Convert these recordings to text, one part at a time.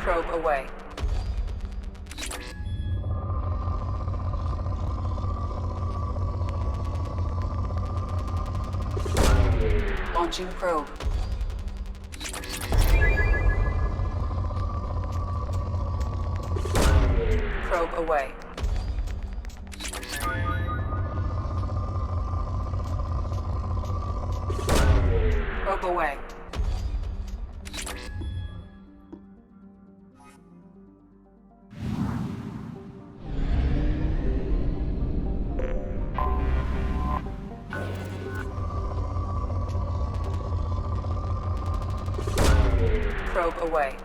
Probe away. Launching probe. Probe away. Probe away. Probe away.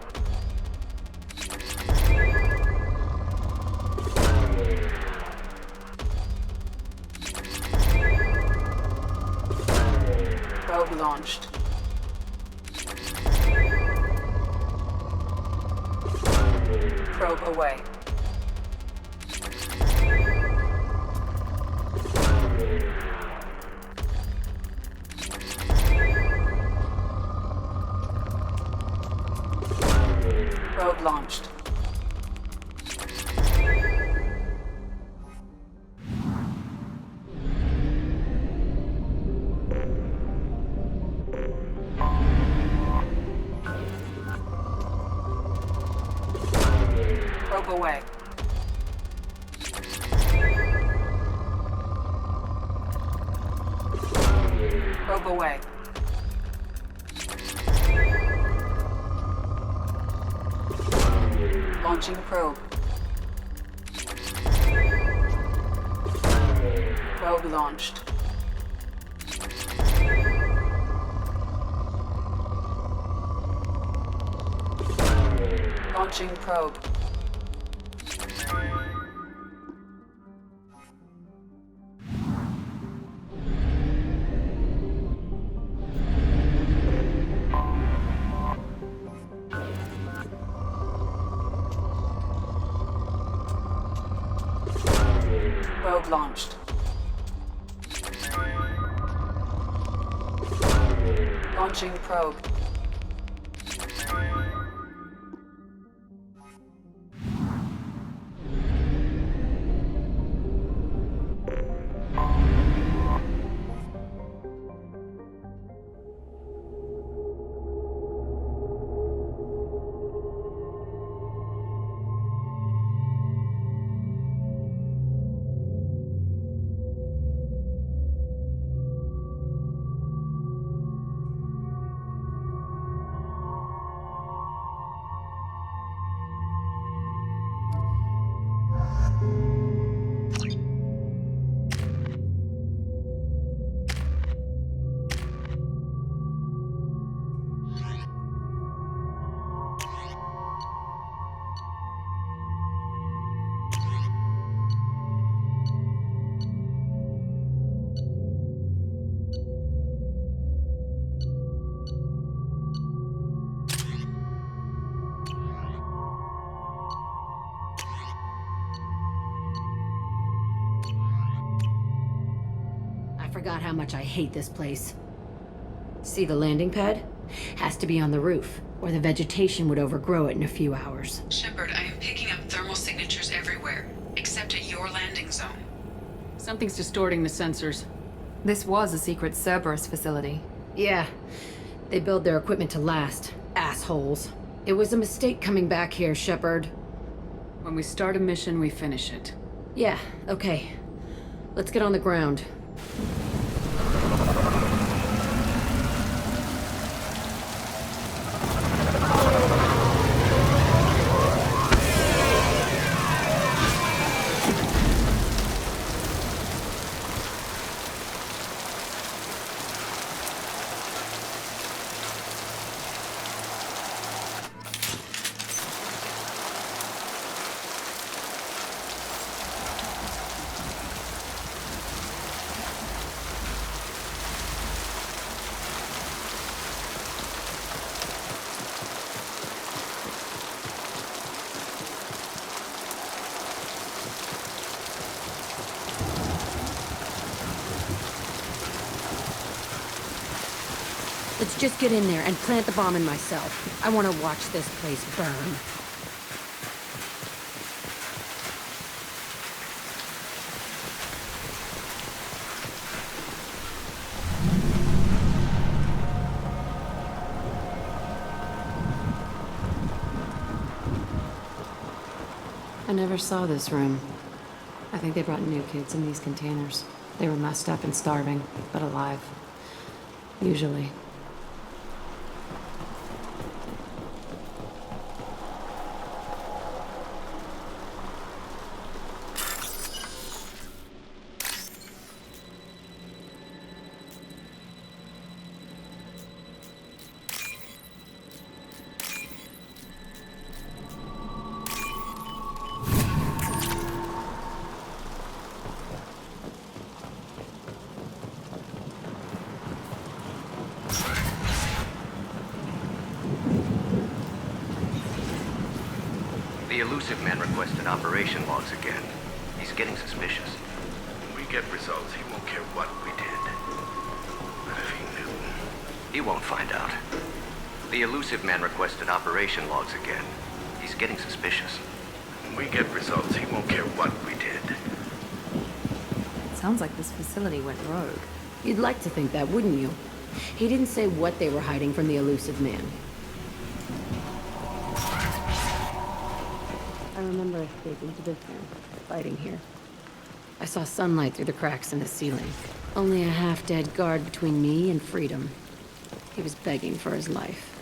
Probe launched. Probe away. Probe launched. Probe away. Probe away. Launching probe. Probe launched. Launching probe. Probe launched. Launching probe. I forgot how much I hate this place. See the landing pad? Has to be on the roof, or the vegetation would overgrow it in a few hours. Shepard, I am picking up thermal signatures everywhere, except at your landing zone. Something's distorting the sensors. This was a secret Cerberus facility. Yeah, they build their equipment to last. Assholes. It was a mistake coming back here, Shepard. When we start a mission, we finish it. Yeah, okay. Let's get on the ground. Let's just get in there and plant the bomb in myself. I want to watch this place burn. I never saw this room. I think they brought new kids in these containers. They were messed up and starving, but alive. Usually. The elusive man requested operation logs again. He's getting suspicious. When we get results, he won't care what we did. But if he knew... He won't find out. The elusive man requested operation logs again. He's getting suspicious. When we get results, he won't care what we did. It sounds like this facility went rogue. You'd like to think that, wouldn't you? He didn't say what they were hiding from the elusive man. I remember escaping to this room, fighting here. I saw sunlight through the cracks in the ceiling. Only a half-dead guard between me and freedom. He was begging for his life.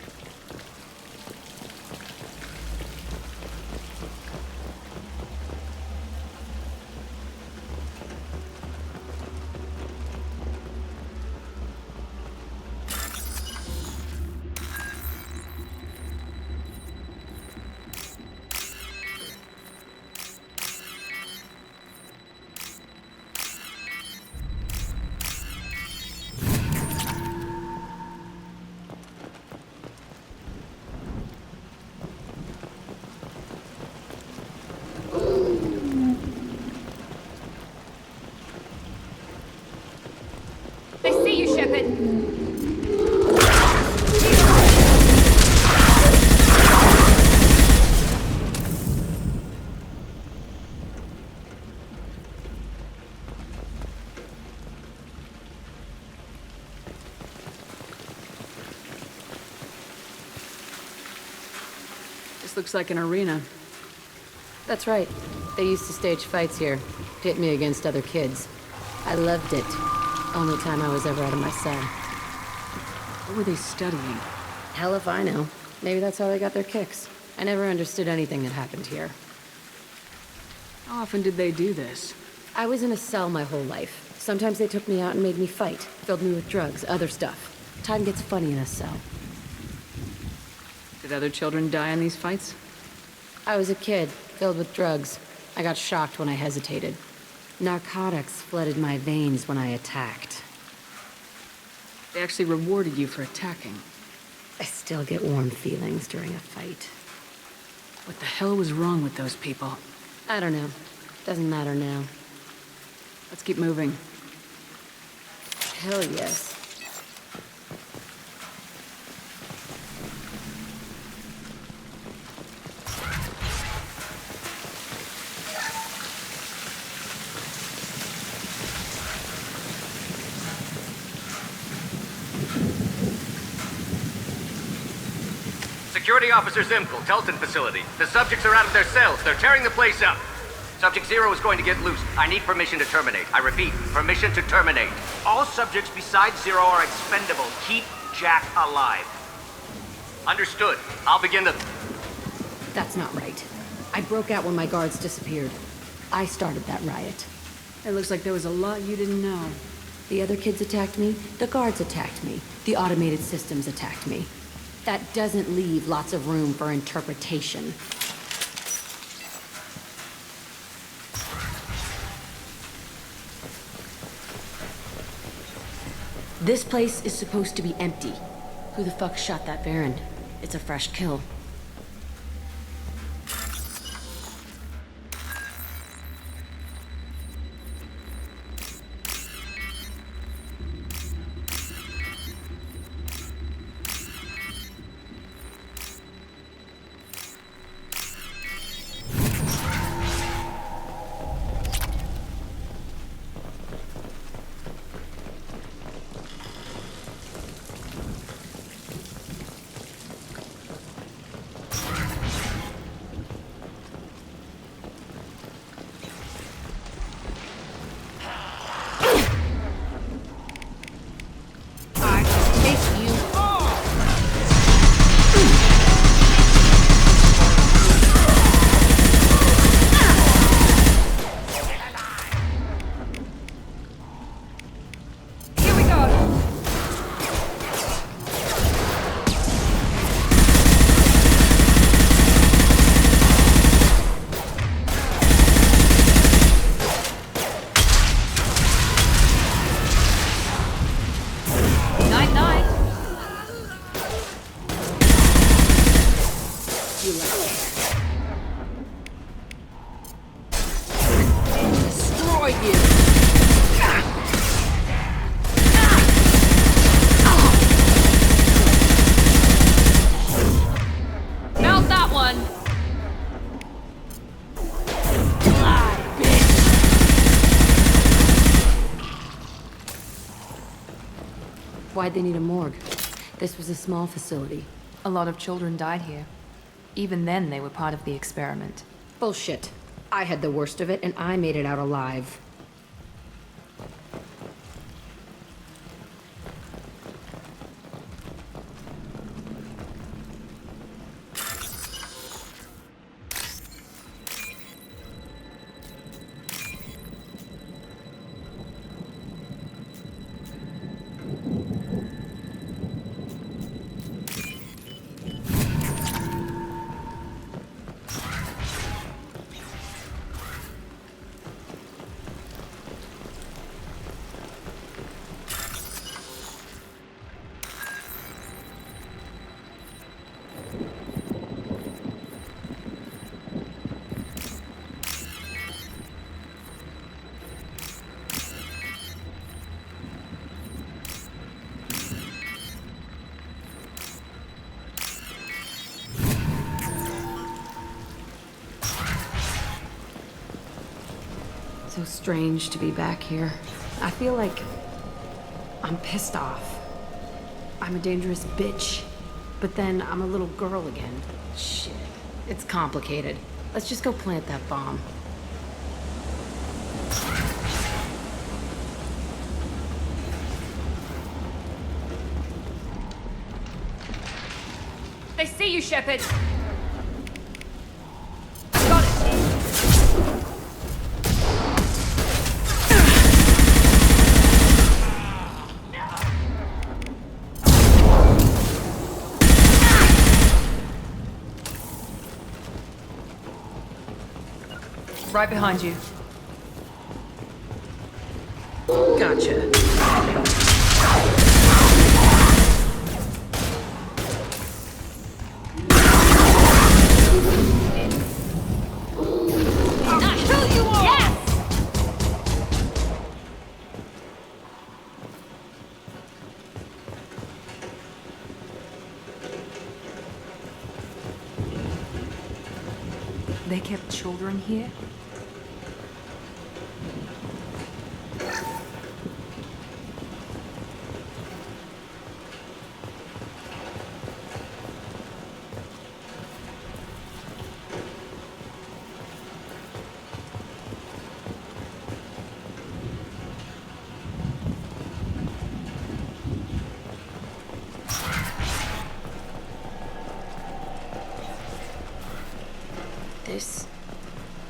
They see you, Shepard! This looks like an arena. That's right. They used to stage fights here, pit me against other kids. I loved it. Only time I was ever out of my cell. What were they studying? Hell if I know. Maybe that's how they got their kicks. I never understood anything that happened here. How often did they do this? I was in a cell my whole life. Sometimes they took me out and made me fight. Filled me with drugs, other stuff. Time gets funny in a cell. Did other children die in these fights? I was a kid, filled with drugs. I got shocked when I hesitated. Narcotics flooded my veins when I attacked. They actually rewarded you for attacking. I still get warm feelings during a fight. What the hell was wrong with those people? I don't know. Doesn't matter now. Let's keep moving. Hell yes. Security Officer Zimkel, Telton facility. The subjects are out of their cells. They're tearing the place up. Subject Zero is going to get loose. I need permission to terminate. I repeat, permission to terminate. All subjects besides Zero are expendable. Keep Jack alive. Understood. I'll begin the... That's not right. I broke out when my guards disappeared. I started that riot. It looks like there was a lot you didn't know. The other kids attacked me, the guards attacked me, the automated systems attacked me. That doesn't leave lots of room for interpretation. This place is supposed to be empty. Who the fuck shot that Baron? It's a fresh kill. Why'd they need a morgue? This was a small facility. A lot of children died here. Even then, they were part of the experiment. Bullshit. I had the worst of it, and I made it out alive. So strange to be back here. I feel like I'm pissed off. I'm a dangerous bitch. But then I'm a little girl again. Shit. It's complicated. Let's just go plant that bomb. They see you, Shepard! Right behind you. Gotcha. They kept children here?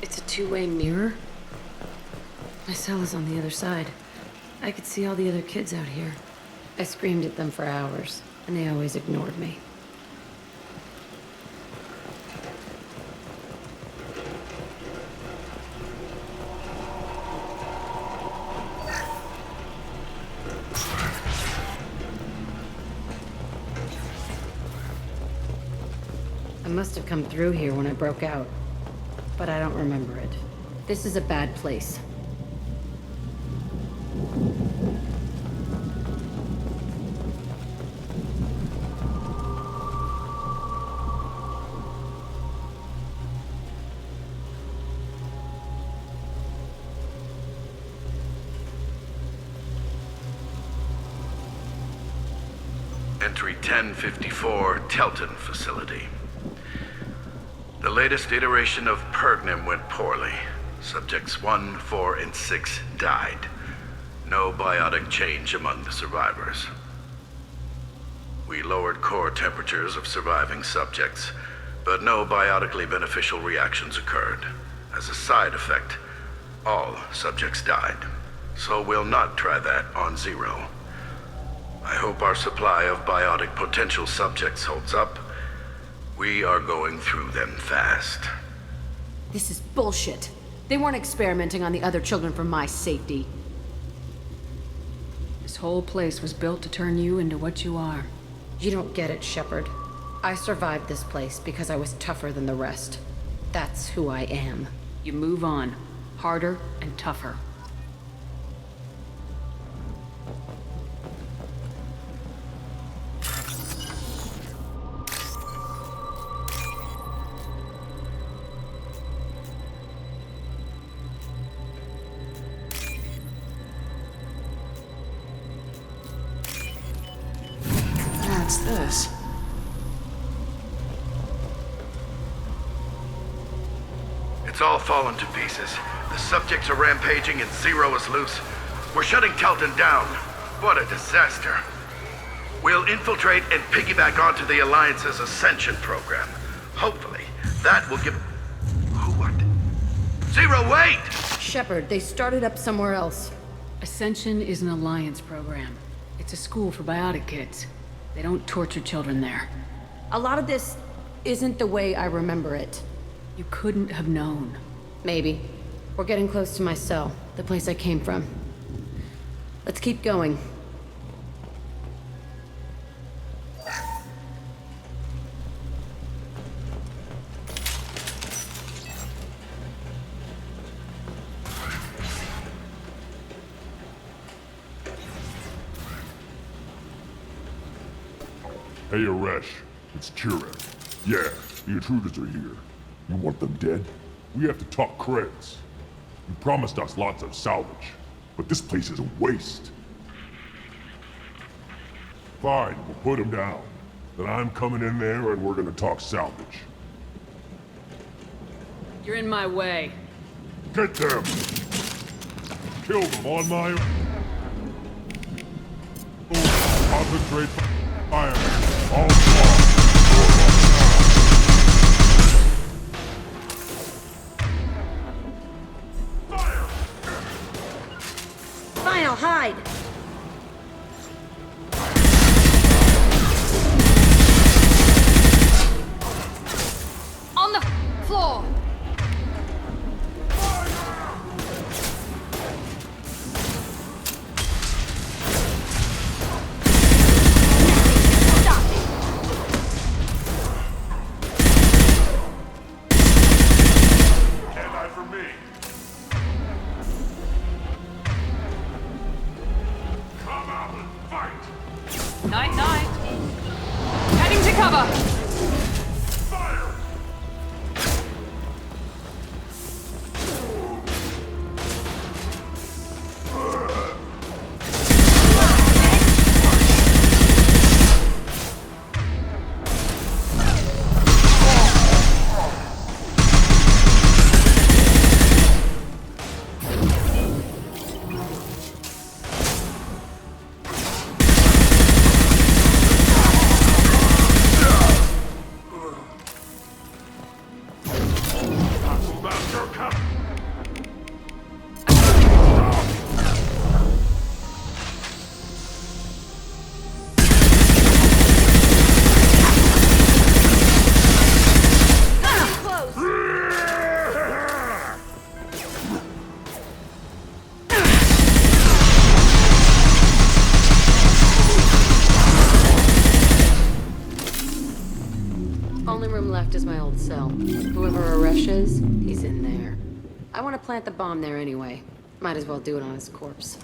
It's a two-way mirror? My cell is on the other side. I could see all the other kids out here. I screamed at them for hours, and they always ignored me. I must have come through here when I broke out, but I don't remember it. This is a bad place. Entry 1054, Telton facility. The latest iteration of Pergnim went poorly. Subjects 1, 4, and 6 died. No biotic change among the survivors. We lowered core temperatures of surviving subjects, but no biotically beneficial reactions occurred. As a side effect, all subjects died. So we'll not try that on Zero. I hope our supply of biotic potential subjects holds up. We are going through them fast. This is bullshit. They weren't experimenting on the other children for my safety. This whole place was built to turn you into what you are. You don't get it, Shepard. I survived this place because I was tougher than the rest. That's who I am. You move on. Harder and tougher. this? It's all fallen to pieces. The subjects are rampaging and Zero is loose. We're shutting Telton down. What a disaster. We'll infiltrate and piggyback onto the Alliance's Ascension program. Hopefully, that will give... What? Zero, wait! Shepard, they started up somewhere else. Ascension is an Alliance program. It's a school for biotic kids. They don't torture children there. A lot of this isn't the way I remember it. You couldn't have known. Maybe. We're getting close to my cell, the place I came from. Let's keep going. Hey, Aresh. It's Kieran. Yeah, the intruders are here. You want them dead? We have to talk creds. You promised us lots of salvage, but this place is a waste. Fine, we'll put them down. Then I'm coming in there and we're gonna talk salvage. You're in my way. Get them! Kill them on my own. Concentrate fire. All Fine, I'll hide. On the floor! Night, night. Heading to cover. Only room left is my old cell. Whoever Aresh is, he's in there. I want to plant the bomb there anyway. Might as well do it on his corpse.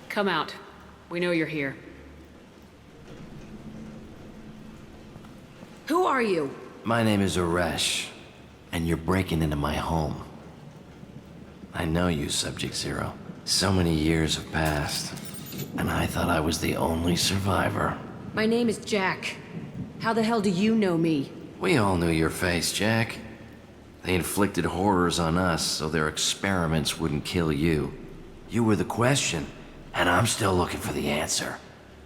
Come out. We know you're here. Who are you? My name is Aresh, and you're breaking into my home. I know you, Subject Zero. So many years have passed, and I thought I was the only survivor. My name is Jack. How the hell do you know me? We all knew your face, Jack. They inflicted horrors on us so their experiments wouldn't kill you. You were the question, and I'm still looking for the answer.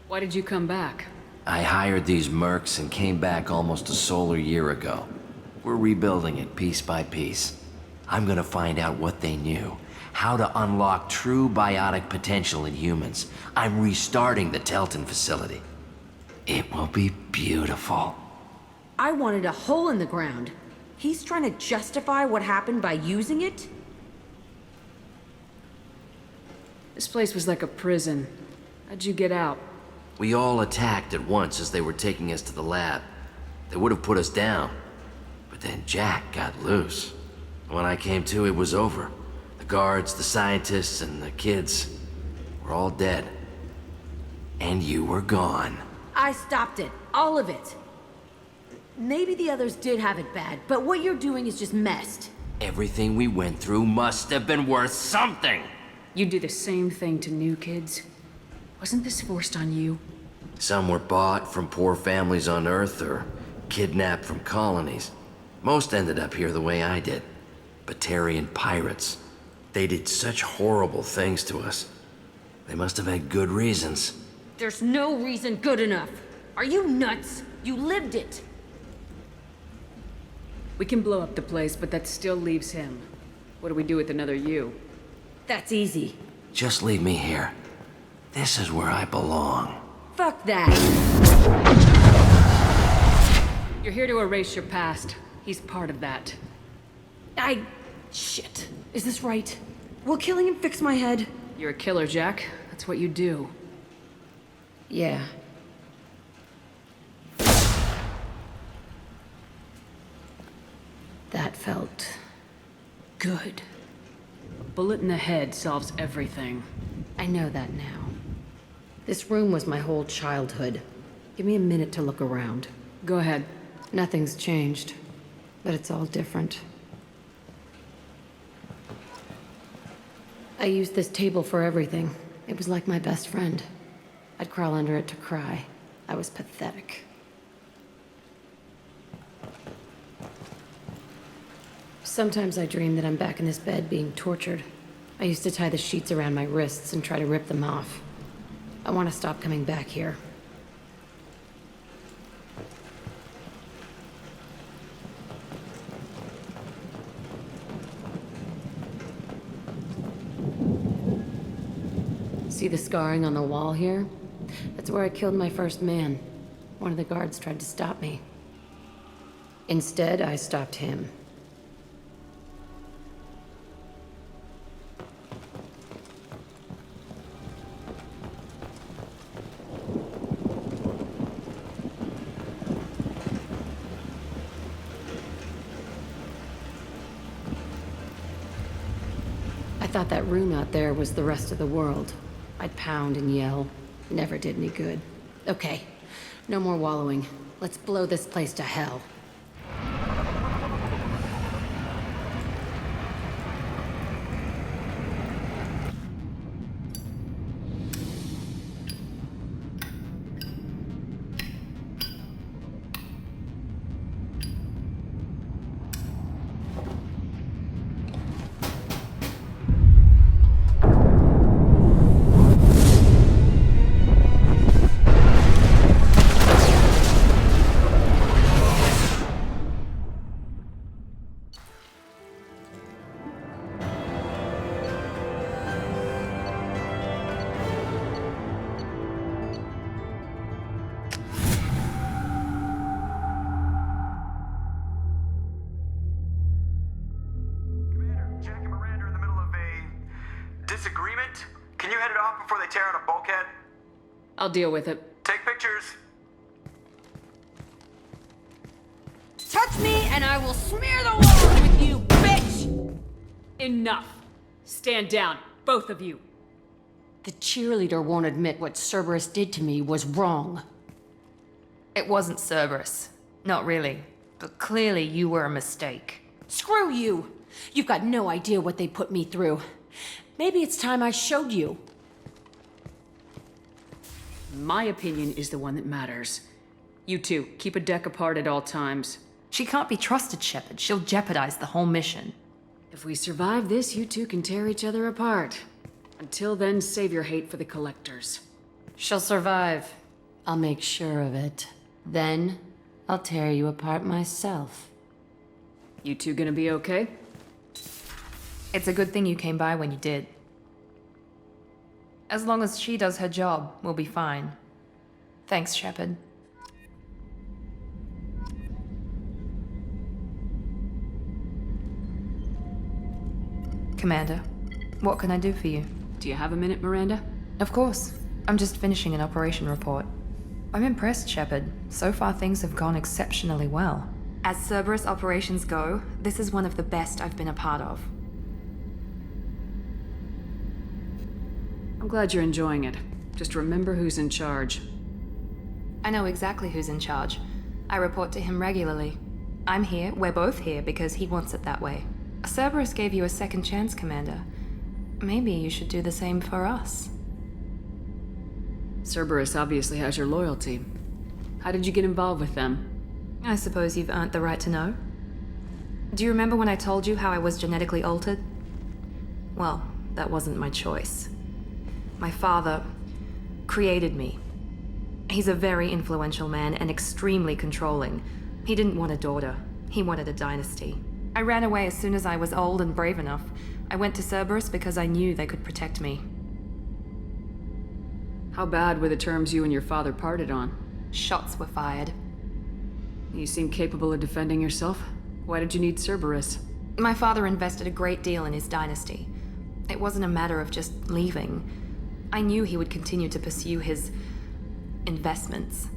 Why did you come back? I hired these mercs and came back almost a solar year ago. We're rebuilding it piece by piece. I'm gonna find out what they knew, how to unlock true biotic potential in humans. I'm restarting the Telton facility. It will be beautiful. I wanted a hole in the ground. He's trying to justify what happened by using it? This place was like a prison. How'd you get out? We all attacked at once as they were taking us to the lab. They would have put us down. But then Jack got loose. When I came to, it was over. The guards, the scientists, and the kids were all dead. And you were gone. I stopped it. All of it. Maybe the others did have it bad, but what you're doing is just messed. Everything we went through must have been worth something. You do the same thing to new kids. Wasn't this forced on you? Some were bought from poor families on Earth or kidnapped from colonies. Most ended up here the way I did. Batarian pirates. They did such horrible things to us. They must have had good reasons. There's no reason good enough. Are you nuts? You lived it. We can blow up the place, but that still leaves him. What do we do with another you? That's easy. Just leave me here. This is where I belong. Fuck that. You're here to erase your past. He's part of that. Shit. Is this right? Will killing him fix my head? You're a killer, Jack. That's what you do. Yeah. That felt good. A bullet in the head solves everything. I know that now. This room was my whole childhood. Give me a minute to look around. Go ahead. Nothing's changed, but it's all different. I used this table for everything. It was like my best friend. I'd crawl under it to cry. I was pathetic. Sometimes I dream that I'm back in this bed being tortured. I used to tie the sheets around my wrists and try to rip them off. I want to stop coming back here. See the scarring on the wall here? That's where I killed my first man. One of the guards tried to stop me. Instead, I stopped him. I thought that room out there was the rest of the world. I'd pound and yell. Never did any good. Okay, no more wallowing. Let's blow this place to hell. Disagreement? Can you head it off before they tear out a bulkhead? I'll deal with it. Take pictures. Touch me and I will smear the walls with you, bitch! Enough! Stand down, both of you. The cheerleader won't admit what Cerberus did to me was wrong. It wasn't Cerberus. Not really. But clearly you were a mistake. Screw you! You've got no idea what they put me through. Maybe it's time I showed you. My opinion is the one that matters. You two, keep a deck apart at all times. She can't be trusted, Shepard. She'll jeopardize the whole mission. If we survive this, you two can tear each other apart. Until then, save your hate for the collectors. She'll survive. I'll make sure of it. Then, I'll tear you apart myself. You two gonna be okay? It's a good thing you came by when you did. As long as she does her job, we'll be fine. Thanks, Shepard. Commander, what can I do for you? Do you have a minute, Miranda? Of course. I'm just finishing an operation report. I'm impressed, Shepard. So far things have gone exceptionally well. As Cerberus operations go, this is one of the best I've been a part of. I'm glad you're enjoying it. Just remember who's in charge. I know exactly who's in charge. I report to him regularly. I'm here, we're both here, because he wants it that way. Cerberus gave you a second chance, Commander. Maybe you should do the same for us. Cerberus obviously has your loyalty. How did you get involved with them? I suppose you've earned the right to know. Do you remember when I told you how I was genetically altered? Well, that wasn't my choice. My father created me. He's a very influential man and extremely controlling. He didn't want a daughter. He wanted a dynasty. I ran away as soon as I was old and brave enough. I went to Cerberus because I knew they could protect me. How bad were the terms you and your father parted on? Shots were fired. You seem capable of defending yourself. Why did you need Cerberus? My father invested a great deal in his dynasty. It wasn't a matter of just leaving. I knew he would continue to pursue his investments.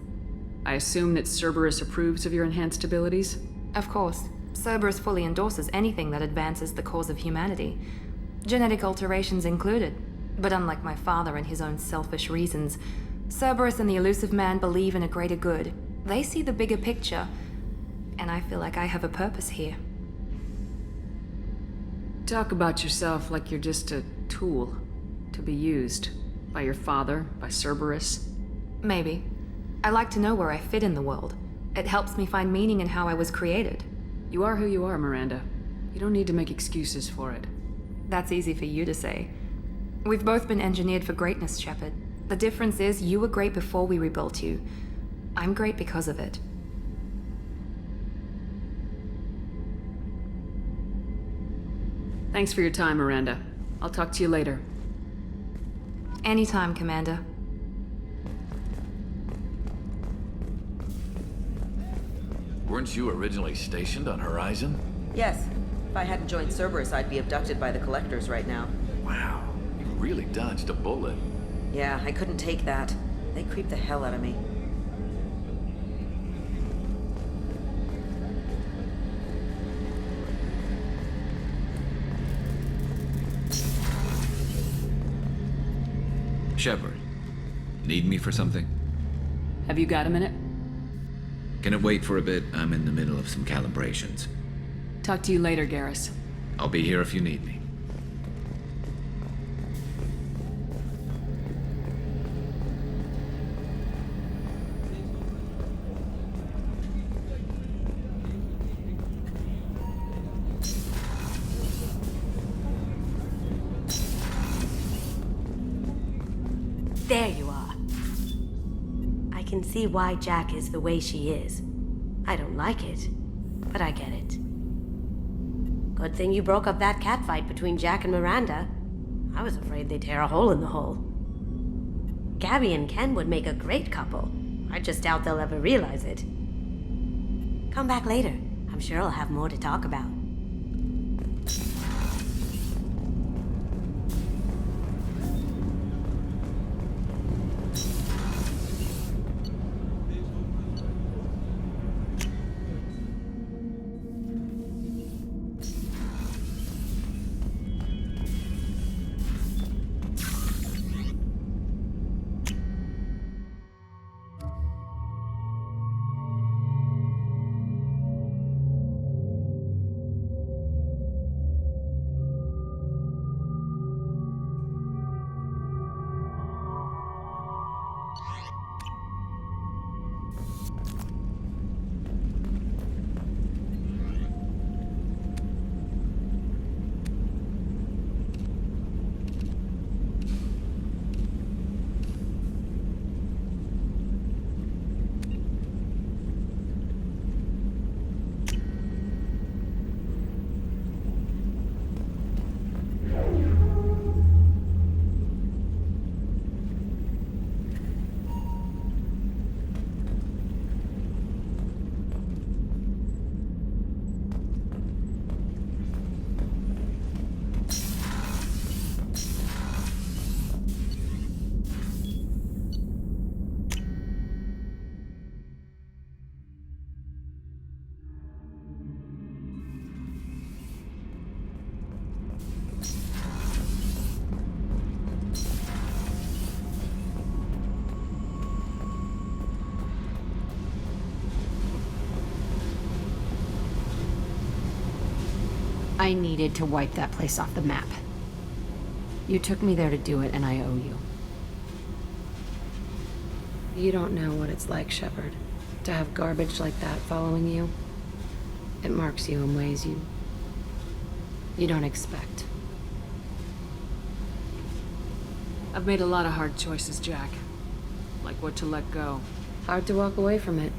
I assume that Cerberus approves of your enhanced abilities? Of course. Cerberus fully endorses anything that advances the cause of humanity. Genetic alterations included. But unlike my father and his own selfish reasons, Cerberus and the Elusive Man believe in a greater good. They see the bigger picture, and I feel like I have a purpose here. Talk about yourself like you're just a tool to be used by your father, by Cerberus. Maybe. I like to know where I fit in the world. It helps me find meaning in how I was created. You are who you are, Miranda. You don't need to make excuses for it. That's easy for you to say. We've both been engineered for greatness, Shepard. The difference is you were great before we rebuilt you. I'm great because of it. Thanks for your time, Miranda. I'll talk to you later. Anytime, Commander. Weren't you originally stationed on Horizon? Yes. If I hadn't joined Cerberus, I'd be abducted by the Collectors right now. Wow, you really dodged a bullet. Yeah, I couldn't take that. They creeped the hell out of me. Shepard, need me for something? Have you got a minute? Can it wait for a bit? I'm in the middle of some calibrations. Talk to you later, Garrus. I'll be here if you need me. There you are. I can see why Jack is the way she is. I don't like it, but I get it. Good thing you broke up that catfight between Jack and Miranda. I was afraid they'd tear a hole in the hull. Gabby and Ken would make a great couple. I just doubt they'll ever realize it. Come back later. I'm sure I'll have more to talk about. I needed to wipe that place off the map. You took me there to do it, and I owe you. You don't know what it's like, Shepard, to have garbage like that following you. It marks you in ways you don't expect. I've made a lot of hard choices, Jack. Like what to let go. Hard to walk away from it.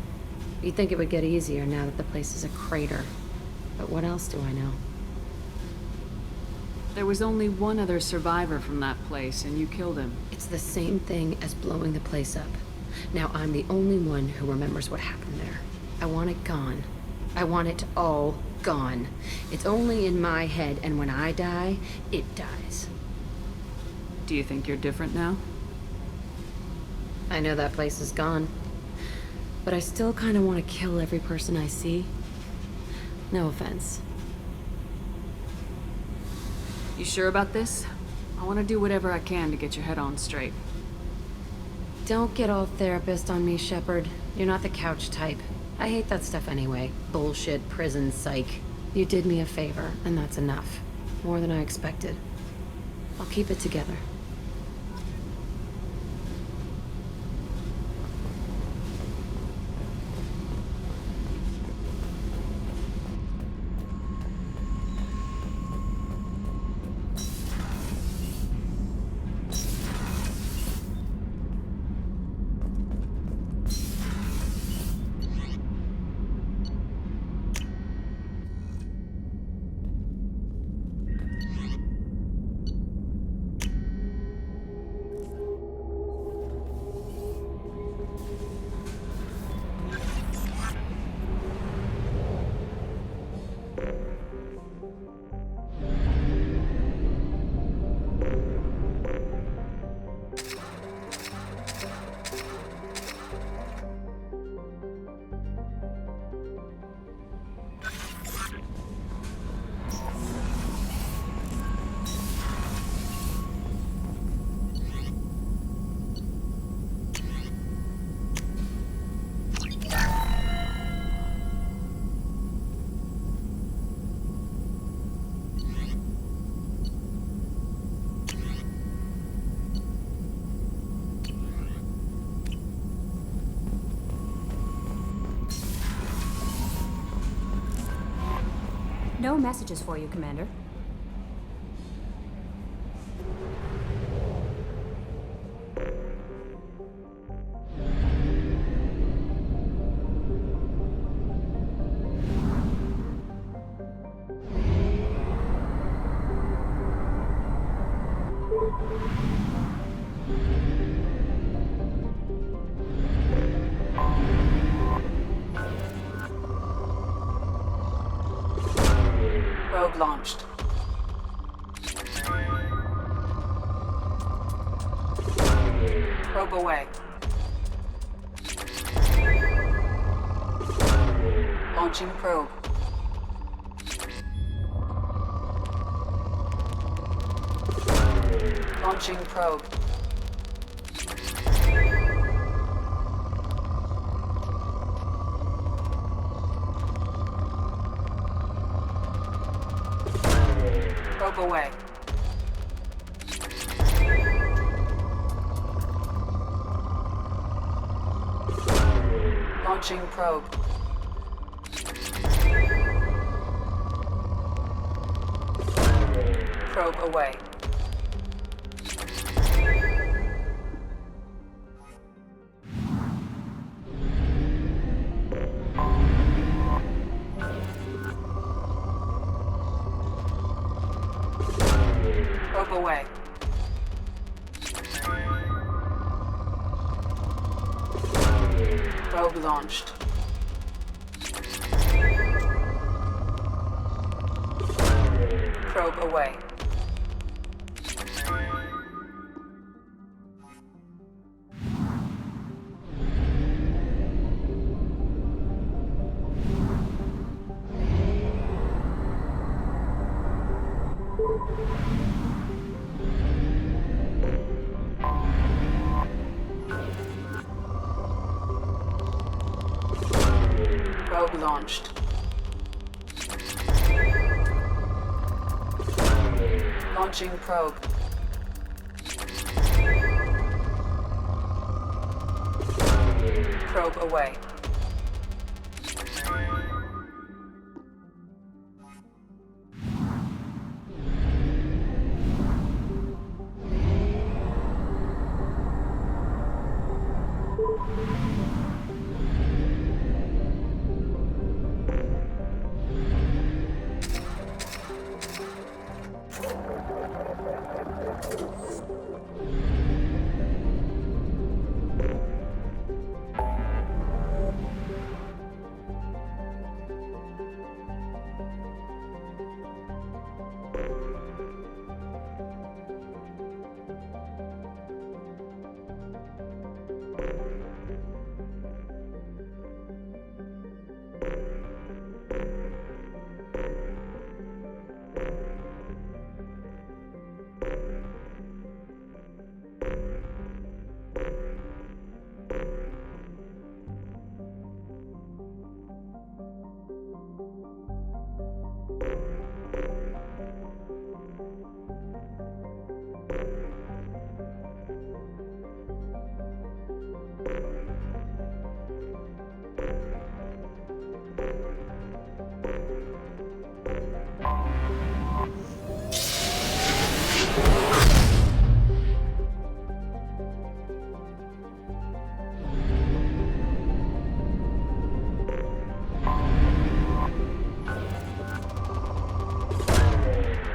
You'd think it would get easier now that the place is a crater. But what else do I know? There was only one other survivor from that place, and you killed him. It's the same thing as blowing the place up. Now I'm the only one who remembers what happened there. I want it gone. I want it all gone. It's only in my head, and when I die, it dies. Do you think you're different now? I know that place is gone. But I still kind of want to kill every person I see. No offense. You sure about this? I want to do whatever I can to get your head on straight. Don't get all therapist on me, Shepard. You're not the couch type. I hate that stuff anyway. Bullshit, prison, psych. You did me a favor, and that's enough. More than I expected. I'll keep it together. No messages for you, Commander. Probe launched. Probe away. Launching probe. Launching probe. Probe away. Launching probe. Probe away. Probe away. Probe launched. Probe away. Probe launched. Launching probe. Probe away.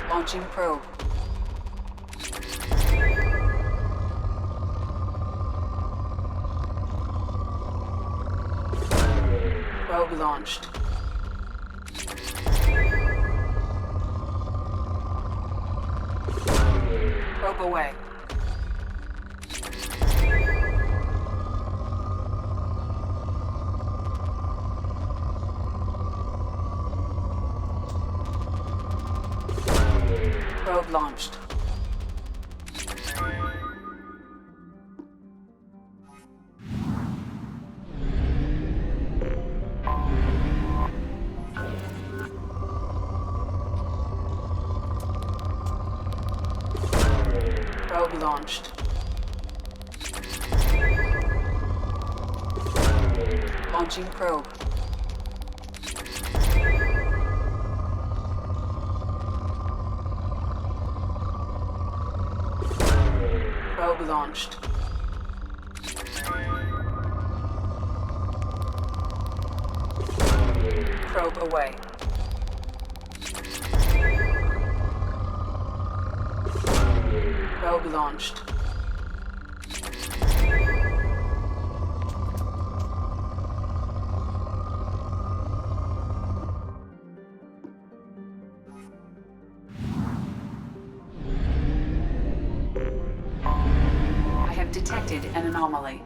Launching probe. Probe launched. Probe away. Probe launched. Probe launched. Launching probe. Probe launched. Probe away. Probe launched. I have detected an anomaly.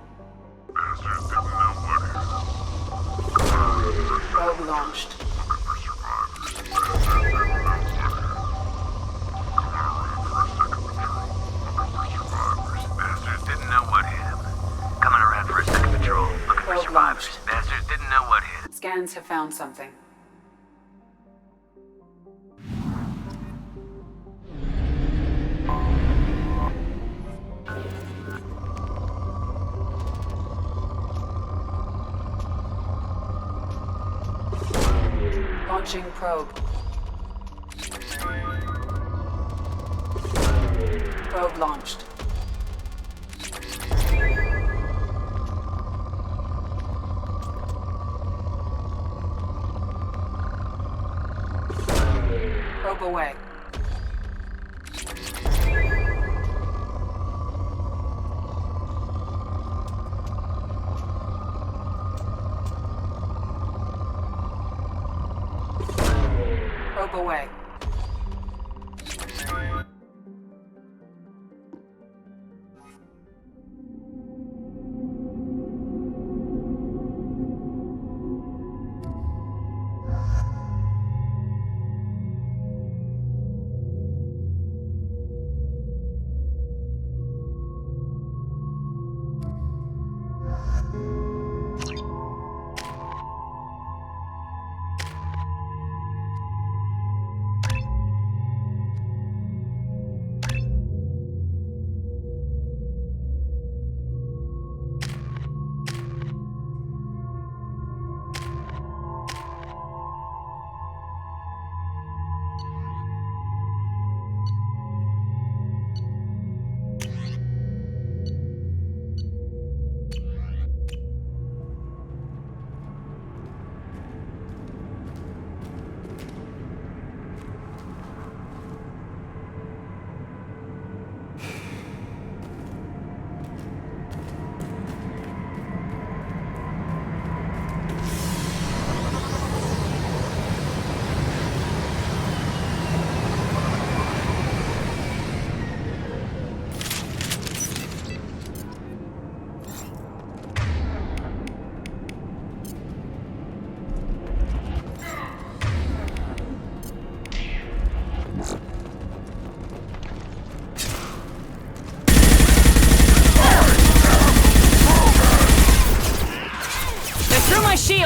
Probe launched. Bastards didn't know what hit him. Coming around for a second patrol. Looking for survivors. Bastards didn't know what hit him. Scans have found something. Launching probe. Probe launched. Probe away. Probe away.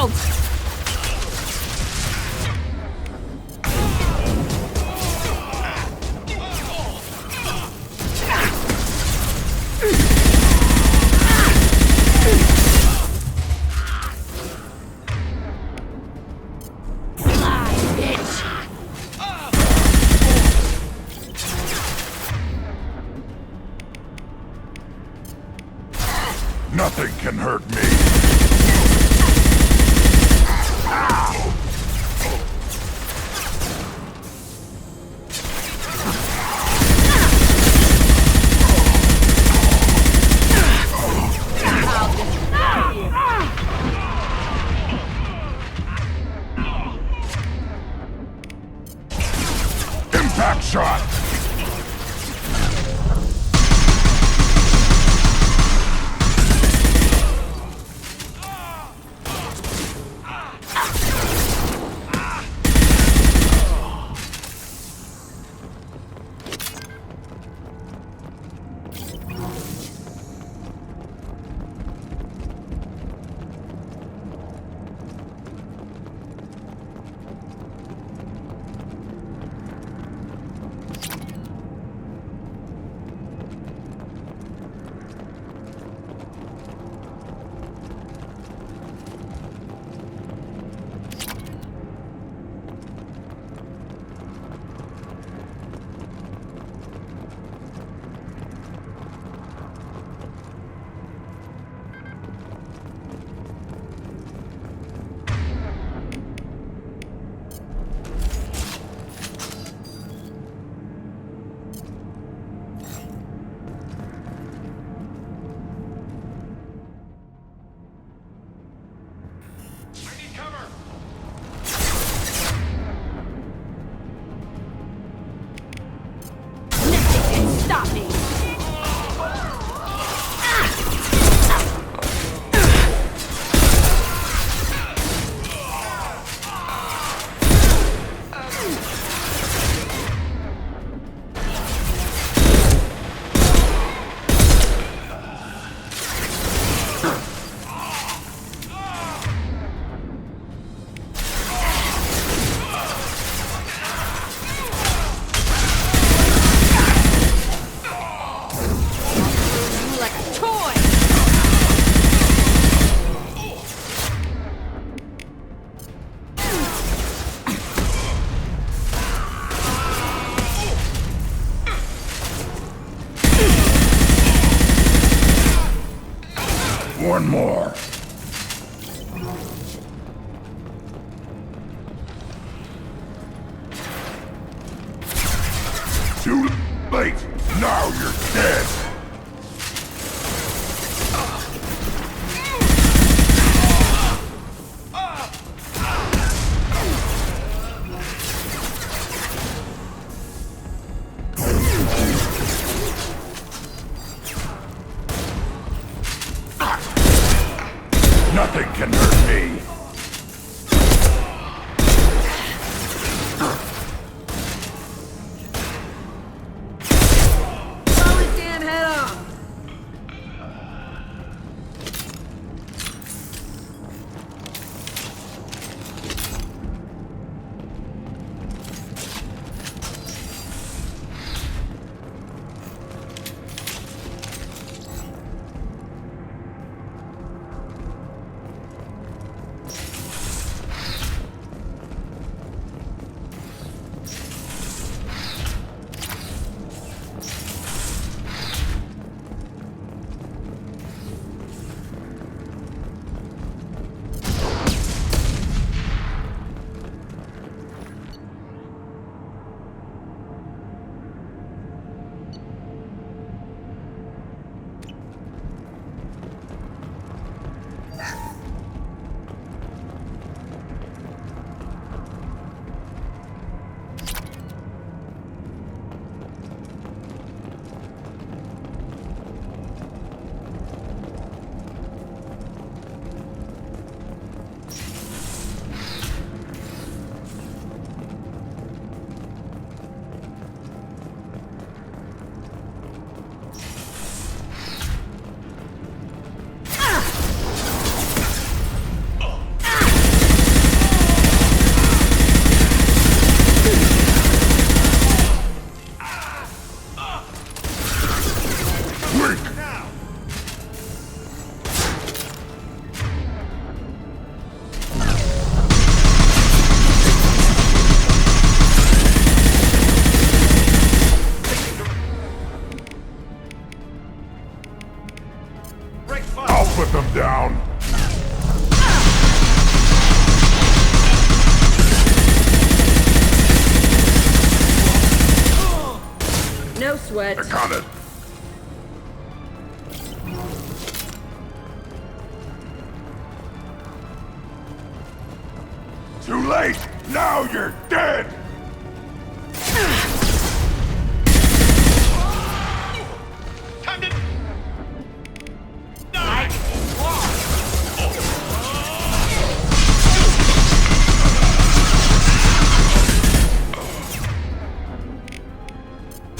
shields! Nothing can hurt me. Impact shot! One more. Too late. Now you're dead. Nothing can hurt me. Blow his damn head off! No sweat. Accounted. Too late! Now you're dead!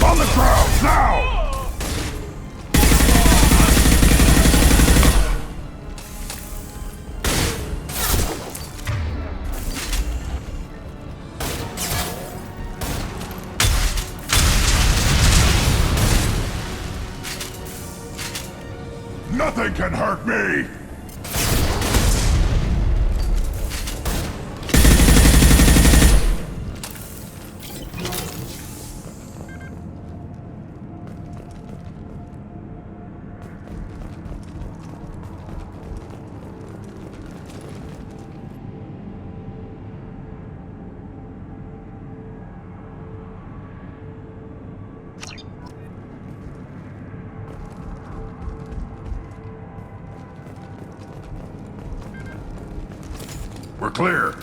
On the ground, now! Nothing can hurt me! We're clear.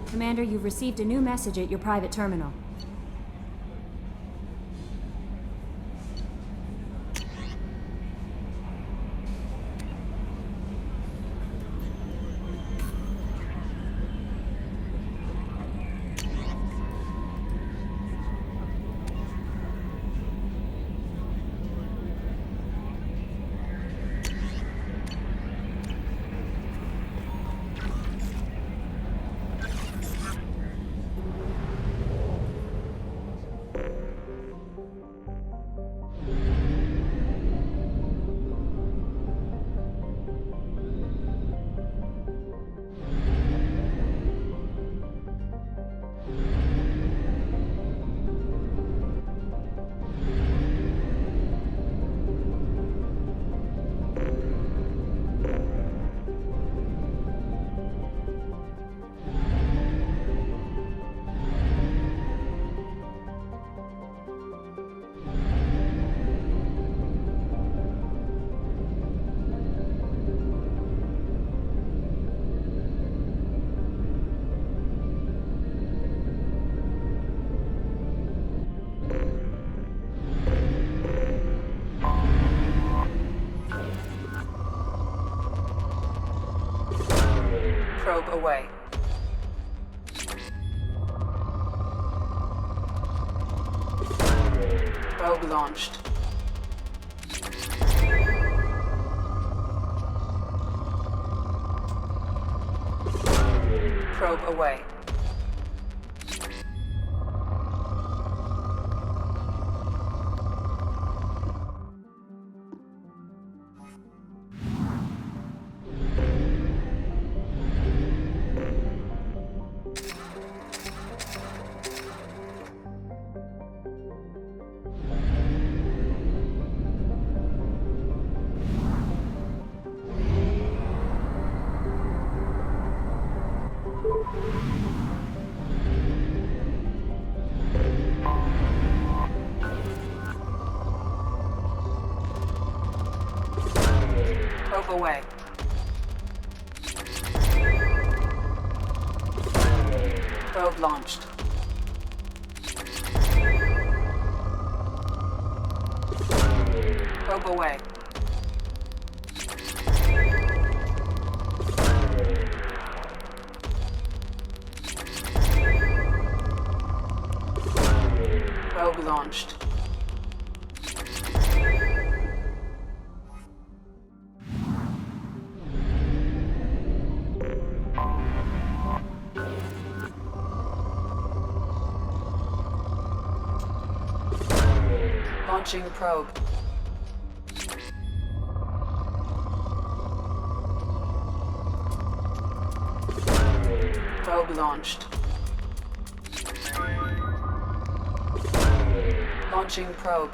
Commander, you've received a new message at your private terminal. Probe away. Probe launched. Probe away. Probe away. Probe launched. Probe away. Probe launched. launched. Launching probe. Probe launched. Launching probe.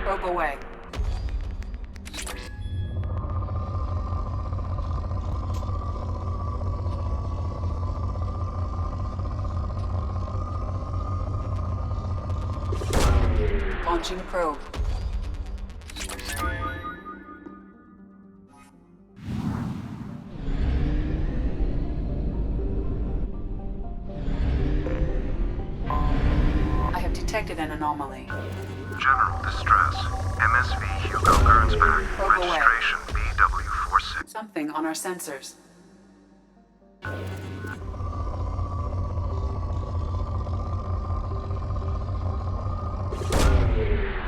Probe away. Launching probe. I have detected an anomaly. General distress. MSV Hugo Gernsback. Probe away. Registration BW46. Something on our sensors.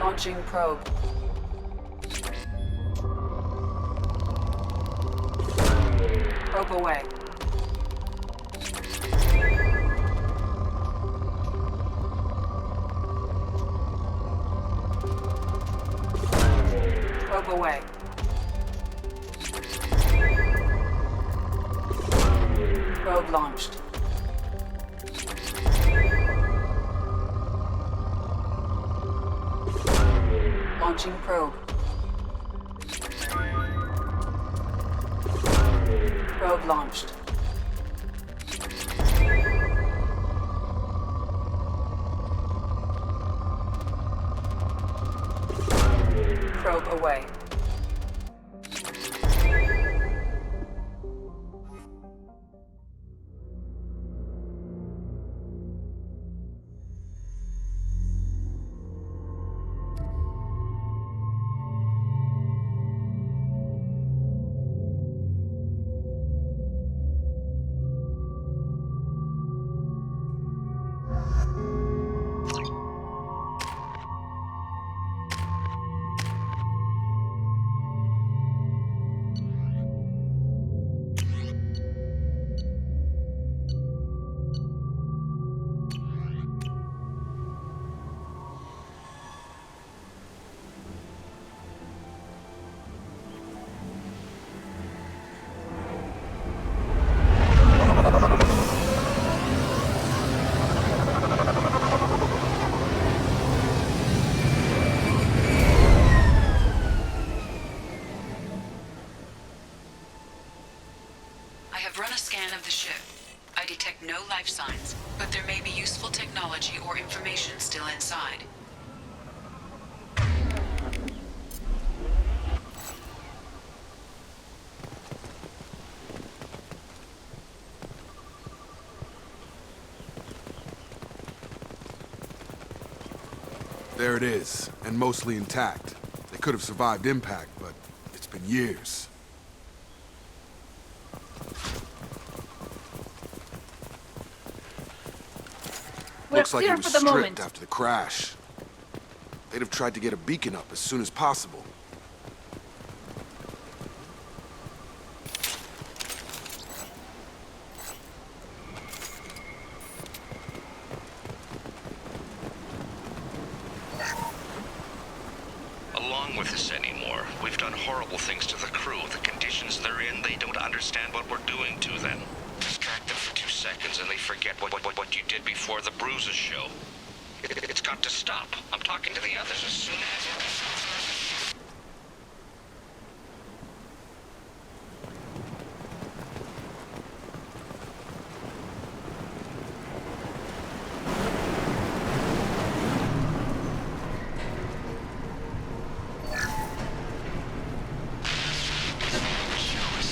Launching probe. Probe away. Probe away. Probe launched. Launching probe. Probe launched. Probe away. Of the ship. I detect no life signs, but there may be useful technology or information still inside. There it is, and mostly intact. They could have survived impact, but it's been years. Looks like it was stripped after the crash. They'd have tried to get a beacon up as soon as possible. Along with this anymore. We've done horrible things to the crew. The conditions they're in, they don't understand what we're doing to them. Distract them for 2 seconds and they forget what you did before the bruises show. It's got to stop. I'm talking to the others as soon as... Show us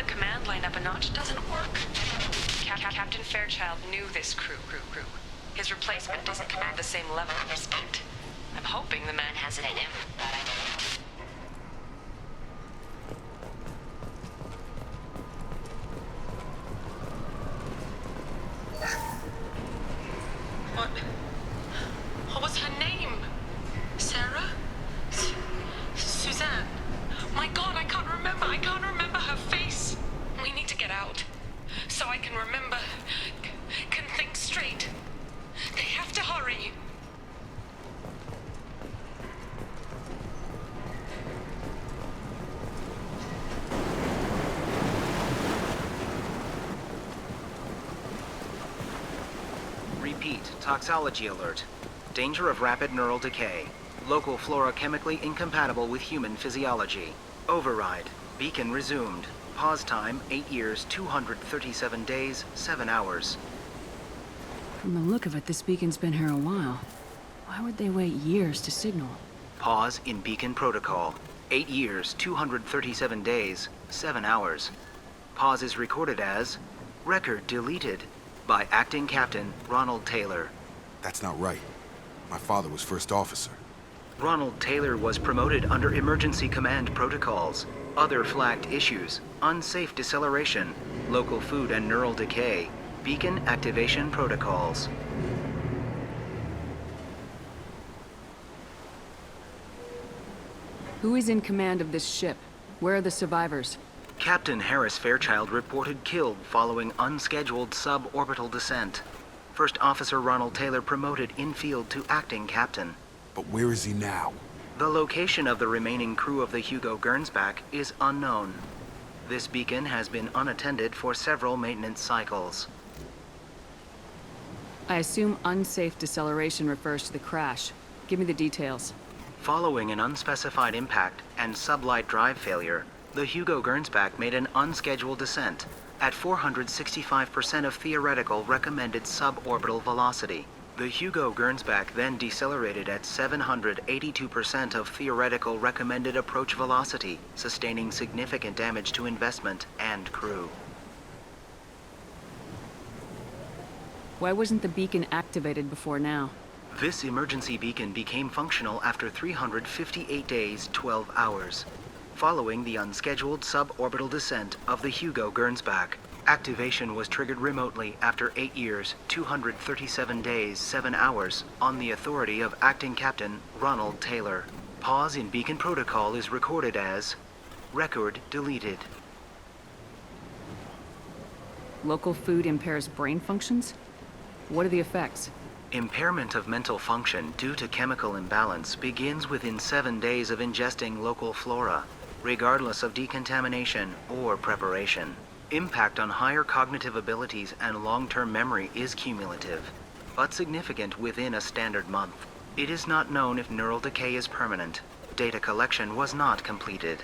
command line up a notch doesn't work. Captain Fairchild knew this crew. His replacement doesn't command the same level of respect. I'm hoping the man has it in him. What was her name? Sarah? Suzanne? My God, I can't remember. I can't remember her face. We need to get out. So I can remember. Can think straight. They have to hurry. Repeat, toxology alert. Danger of rapid neural decay. Local flora chemically incompatible with human physiology. Override. Beacon resumed. Pause time, 8 years, 237 days, 7 hours. From the look of it, this beacon's been here a while. Why would they wait years to signal? Pause in beacon protocol. 8 years, 237 days, 7 hours. Pause is recorded as record deleted by Acting Captain Ronald Taylor. That's not right. My father was first officer. Ronald Taylor was promoted under emergency command protocols. Other flagged issues: unsafe deceleration, local food and neural decay, beacon activation protocols. Who is in command of this ship? Where are the survivors? Captain Harris Fairchild reported killed following unscheduled suborbital descent. First Officer Ronald Taylor promoted in-field to acting captain. But where is he now? The location of the remaining crew of the Hugo Gernsback is unknown. This beacon has been unattended for several maintenance cycles. I assume unsafe deceleration refers to the crash. Give me the details. Following an unspecified impact and sublight drive failure, the Hugo Gernsback made an unscheduled descent at 465% of theoretical recommended suborbital velocity. The Hugo Gernsback then decelerated at 782% of theoretical recommended approach velocity, sustaining significant damage to investment and crew. Why wasn't the beacon activated before now? This emergency beacon became functional after 358 days, 12 hours. Following the unscheduled suborbital descent of the Hugo Gernsback, activation was triggered remotely after 8 years, 237 days, 7 hours on the authority of Acting Captain Ronald Taylor. Pause in beacon protocol is recorded as record deleted. Local food impairs brain functions? What are the effects? Impairment of mental function due to chemical imbalance begins within 7 days of ingesting local flora, regardless of decontamination or preparation. Impact on higher cognitive abilities and long-term memory is cumulative, but significant within a standard month. It is not known if neural decay is permanent. Data collection was not completed.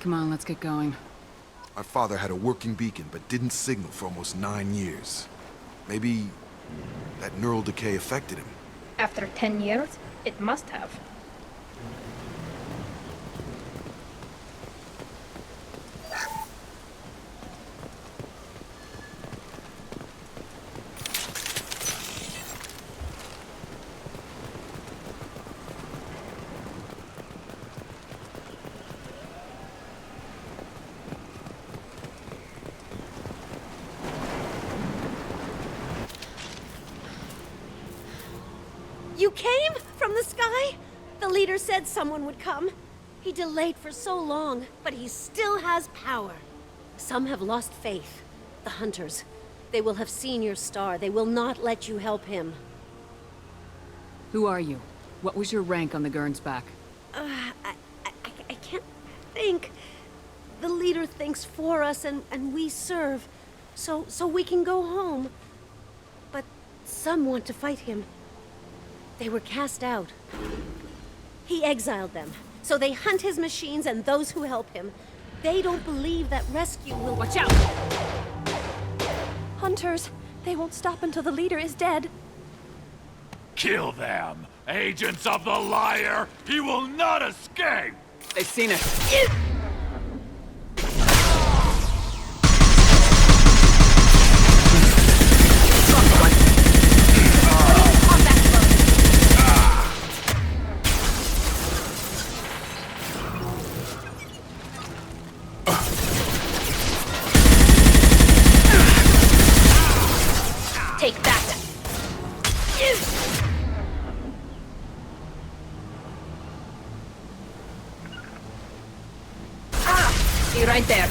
Come on, let's get going. My father had a working beacon, but didn't signal for almost 9 years. Maybe that neural decay affected him. After 10 years, it must have. You came? From the sky? The leader said someone would come. He delayed for so long, but he still has power. Some have lost faith. The hunters. They will have seen your star. They will not let you help him. Who are you? What was your rank on the Gernsback? I can't think. The leader thinks for us and we serve. So we can go home. But some want to fight him. They were cast out. He exiled them, so they hunt his machines and those who help him. They don't believe that rescue will— Watch out! Hunters, they won't stop until the leader is dead. Kill them! Agents of the liar! He will not escape! They've seen us. See right there.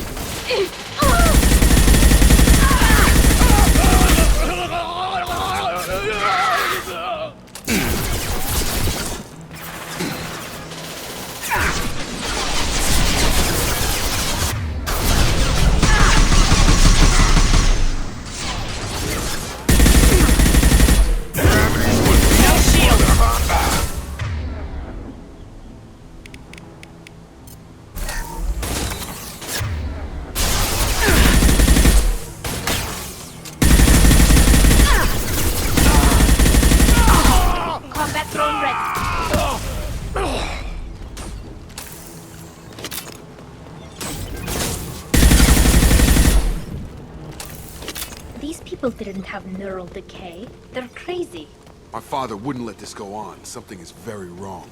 Didn't have neural decay. They're crazy. My father wouldn't let this go on. Something is very wrong.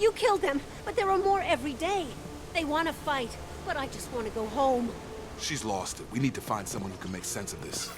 You killed them, but there are more every day. They want to fight, but I just want to go home. She's lost it. We need to find someone who can make sense of this.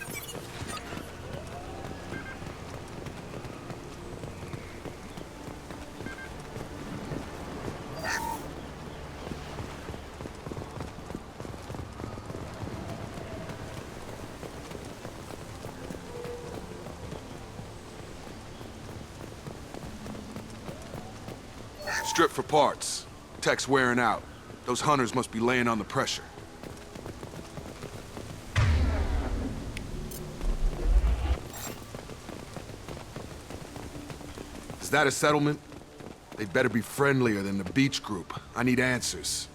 Strip for parts. Tech's wearing out. Those hunters must be laying on the pressure. Is that a settlement? They'd better be friendlier than the beach group. I need answers.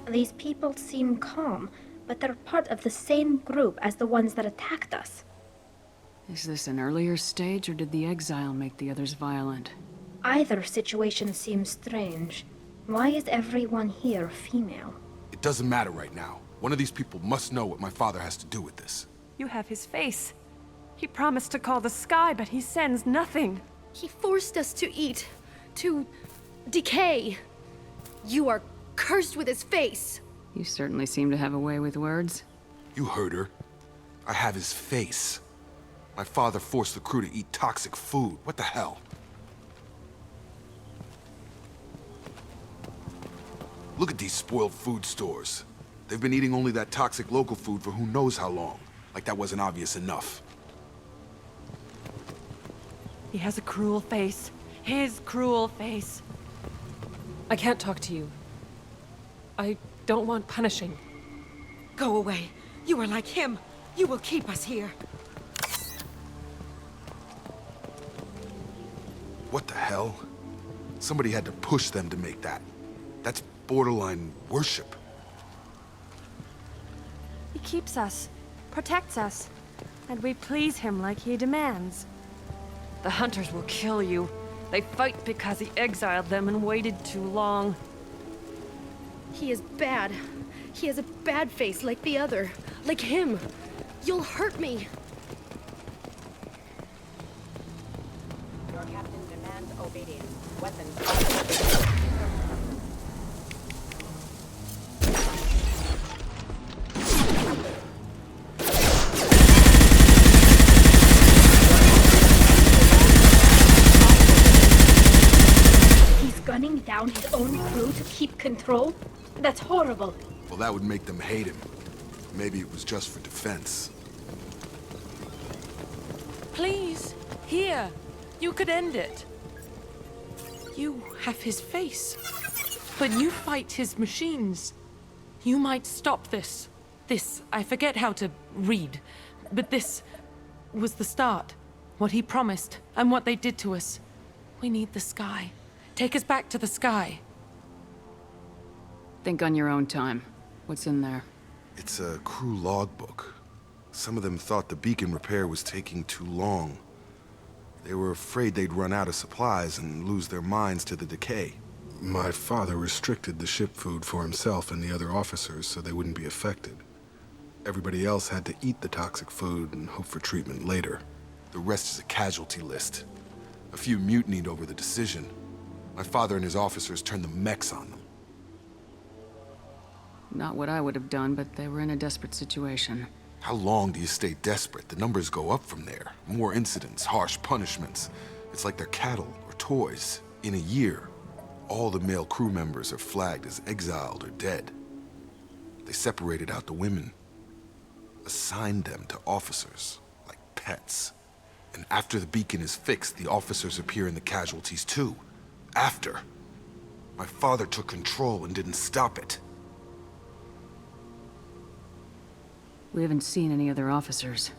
These people seem calm, but they're part of the same group as the ones that attacked us. Is this an earlier stage, or did the exile make the others violent? Either situation seems strange. Why is everyone here female? It doesn't matter right now. One of these people must know what my father has to do with this. You have his face. He promised to call the sky, but he sends nothing. He forced us to eat, to decay. You are cursed with his face. You certainly seem to have a way with words. You heard her. I have his face. My father forced the crew to eat toxic food. What the hell? Look at these spoiled food stores. They've been eating only that toxic local food for who knows how long. Like that wasn't obvious enough. He has a cruel face. His cruel face. I can't talk to you. I don't want punishing. Go away. You are like him. You will keep us here. What the hell? Somebody had to push them to make that. That's borderline worship. He keeps us, protects us, and we please him like he demands. The hunters will kill you. They fight because he exiled them and waited too long. He is bad. He has a bad face like the other. Like him. You'll hurt me. Your captain demands obedience. Weapons. He's gunning down his own crew to keep control? That's horrible. Well, that would make them hate him. Maybe it was just for defense. Please, here. You could end it. You have his face. But you fight his machines. You might stop this. This, I forget how to read. But this was the start. What he promised, and what they did to us. We need the sky. Take us back to the sky. Think on your own time. What's in there? It's a crew logbook. Some of them thought the beacon repair was taking too long. They were afraid they'd run out of supplies and lose their minds to the decay. My father restricted the ship food for himself and the other officers so they wouldn't be affected. Everybody else had to eat the toxic food and hope for treatment later. The rest is a casualty list. A few mutinied over the decision. My father and his officers turned the mechs on them. Not what I would have done, but they were in a desperate situation. How long do you stay desperate? The numbers go up from there. More incidents, harsh punishments. It's like they're cattle or toys. In a year, all the male crew members are flagged as exiled or dead. They separated out the women, assigned them to officers, like pets. And after the beacon is fixed, the officers appear in the casualties too. After. My father took control and didn't stop it. We haven't seen any other officers.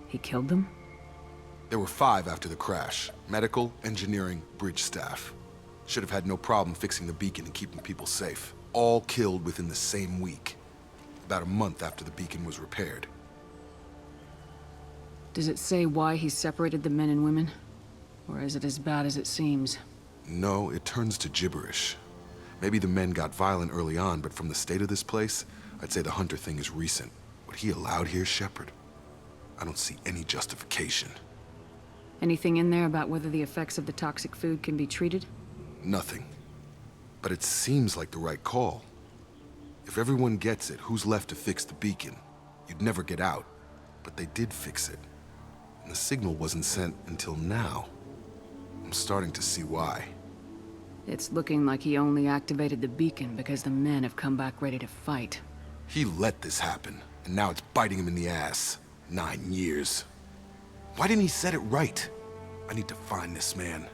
He killed them? There were 5 after the crash. Medical, engineering, bridge staff. Should have had no problem fixing the beacon and keeping people safe. All killed within the same week. About a month after the beacon was repaired. Does it say why he separated the men and women? Or is it as bad as it seems? No, it turns to gibberish. Maybe the men got violent early on, but from the state of this place, I'd say the Hunter thing is recent. What he allowed here, Shepard, I don't see any justification. Anything in there about whether the effects of the toxic food can be treated? Nothing. But it seems like the right call. If everyone gets it, who's left to fix the beacon? You'd never get out. But they did fix it. And the signal wasn't sent until now. I'm starting to see why. It's looking like he only activated the beacon because the men have come back ready to fight. He let this happen, and now it's biting him in the ass. 9 years. Why didn't he set it right? I need to find this man.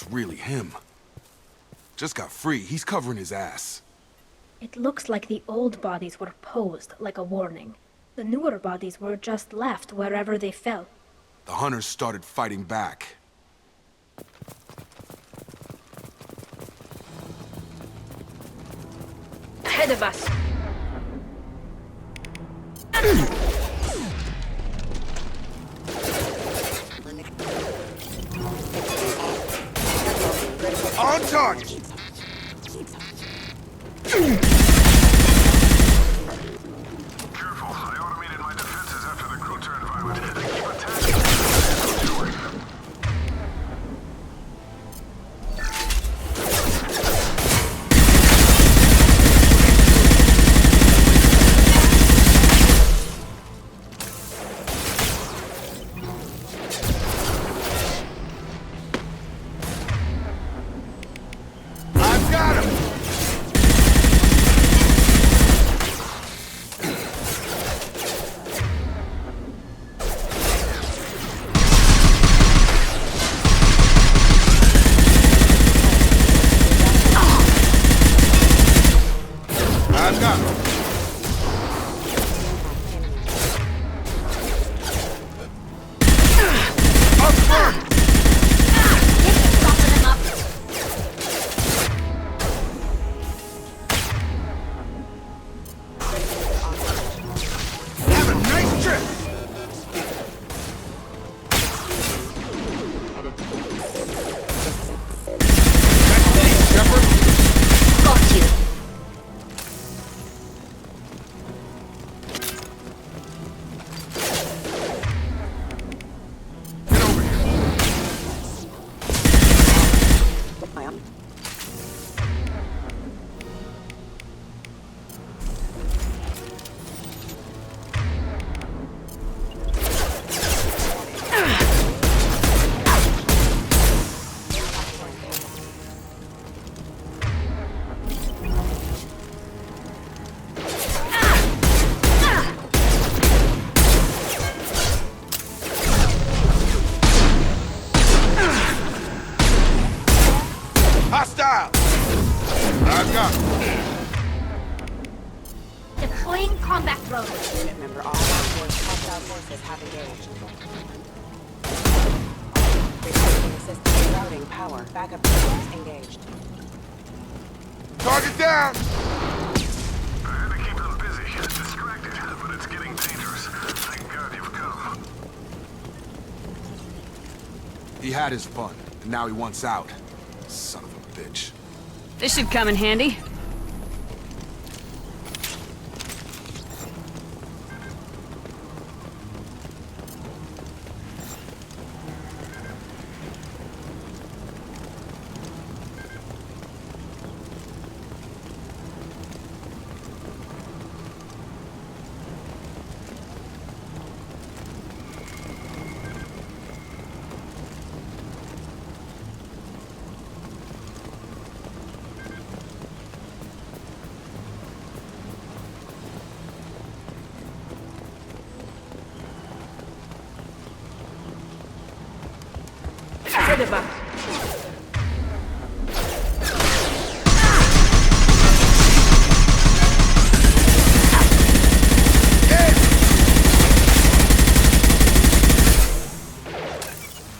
Really him. Just got free. He's covering his ass. It looks like the old bodies were posed like a warning. The newer bodies were just left wherever they fell. The hunters started fighting back. Ahead of us. On target! Careful, I automated my defenses after the crew turned violent. They keep attacking. Hostile! I've got it. Deploying combat drone. Remember, all hostile forces have engaged. Requesting assistance routing power. Backup systems engaged. Target down! I had to keep them busy, distracted, but it's getting dangerous. Thank God you've come. He had his fun, and now he wants out. Son of a bitch. This should come in handy.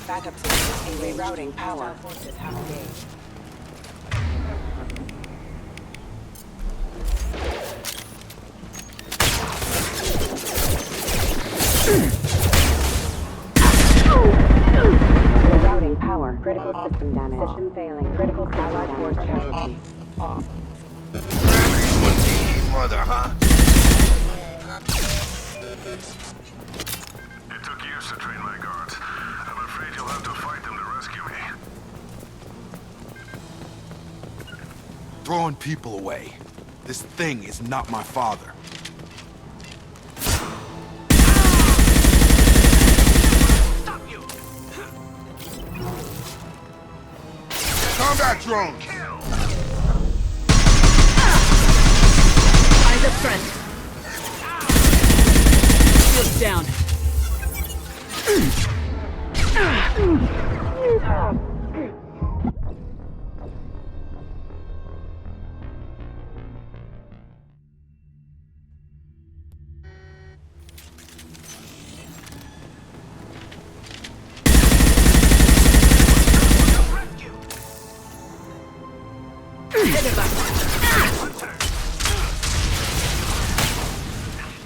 Backup systems rerouting power. Forces have engaged. Rerouting power. Critical system damage. System failing. Critical allied force casualty. Off. Mother, huh? It took years to train my guards. I'm afraid you'll have to fight them to rescue me. Throwing people away. This thing is not my father. Combat drone! Eyes up front. Shields down.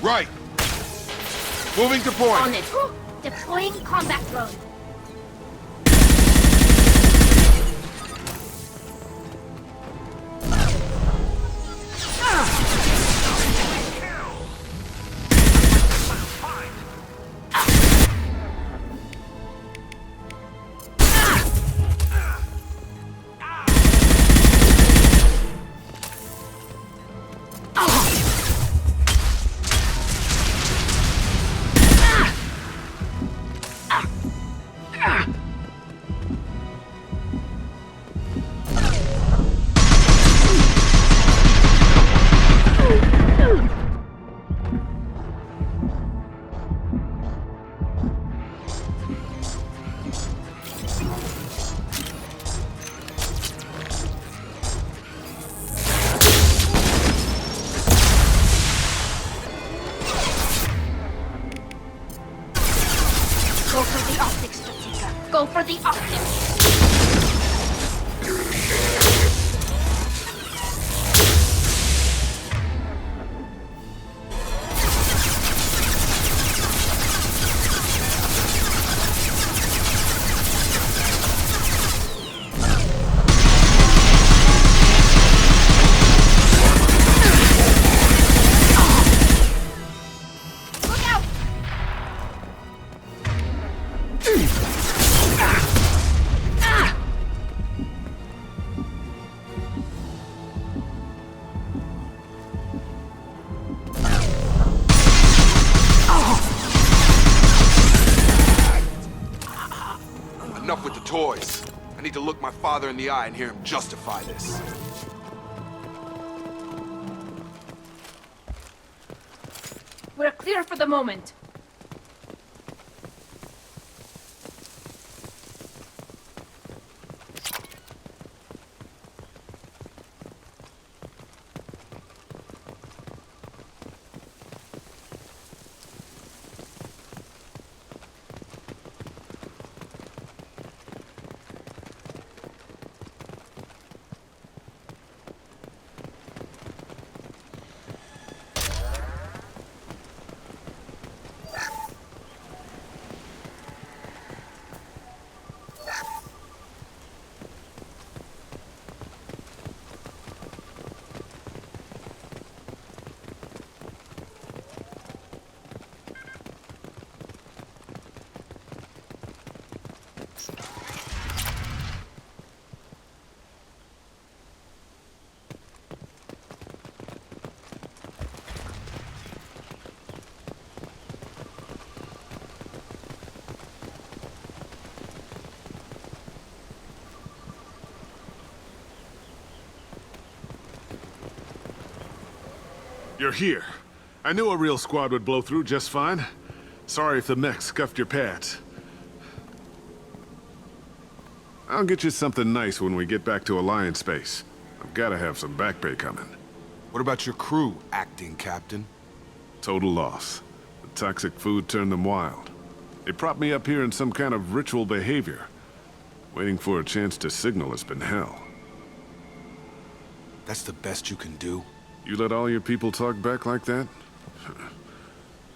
Right. Moving to point. On it. Deploying combat drone. Go for the optics, Jessica. Go for the optics. Enough with the toys. I need to look my father in the eye and hear him justify this. We're clear for the moment. You're here. I knew a real squad would blow through just fine. Sorry if the mech scuffed your pads. I'll get you something nice when we get back to Alliance Base. I've gotta have some back pay coming. What about your crew, acting captain? Total loss. The toxic food turned them wild. They propped me up here in some kind of ritual behavior. Waiting for a chance to signal has been hell. That's the best you can do? You let all your people talk back like that?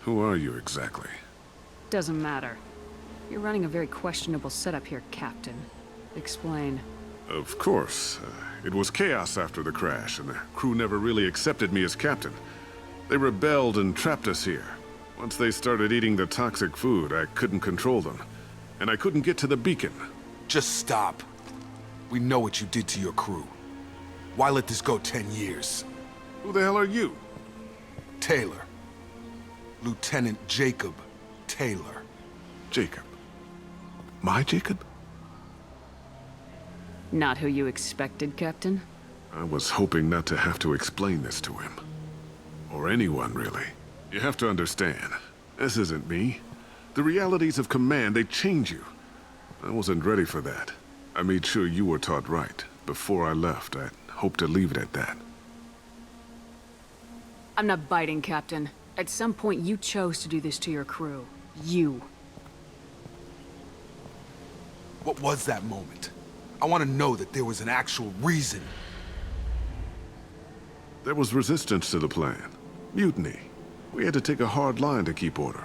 Who are you exactly? Doesn't matter. You're running a very questionable setup here, Captain. Explain. Of course. It was chaos after the crash, and the crew never really accepted me as captain. They rebelled and trapped us here. Once they started eating the toxic food, I couldn't control them. And I couldn't get to the beacon. Just stop. We know what you did to your crew. Why let this go 10 years? Who the hell are you? Taylor. Lieutenant Jacob Taylor. Jacob? My Jacob? Not who you expected, Captain? I was hoping not to have to explain this to him. Or anyone, really. You have to understand, this isn't me. The realities of command, they change you. I wasn't ready for that. I made sure you were taught right. Before I left, I hoped to leave it at that. I'm not biting, Captain. At some point, you chose to do this to your crew. You. What was that moment? I want to know that there was an actual reason. There was resistance to the plan. Mutiny. We had to take a hard line to keep order.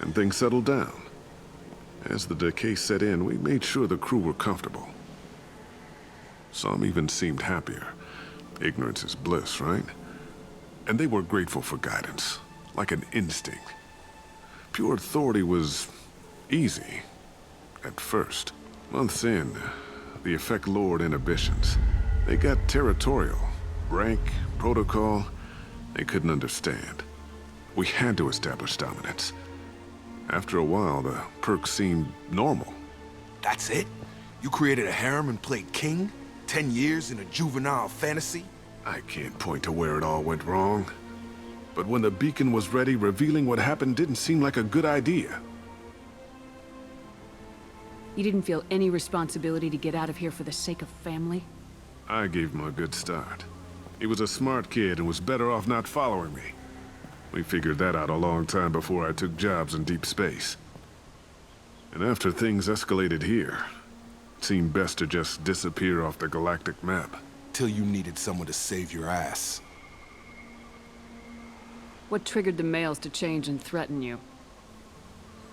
And things settled down. As the decay set in, we made sure the crew were comfortable. Some even seemed happier. Ignorance is bliss, right? And they were grateful for guidance, like an instinct. Pure authority was easy, at first. Months in, the effect lowered inhibitions. They got territorial. Rank, protocol, they couldn't understand. We had to establish dominance. After a while, the perks seemed normal. That's it? You created a harem and played king? 10 years in a juvenile fantasy? I can't point to where it all went wrong. But when the beacon was ready, revealing what happened didn't seem like a good idea. You didn't feel any responsibility to get out of here for the sake of family? I gave him a good start. He was a smart kid and was better off not following me. We figured that out a long time before I took jobs in deep space. And after things escalated here, it seemed best to just disappear off the galactic map. Till you needed someone to save your ass. What triggered the males to change and threaten you?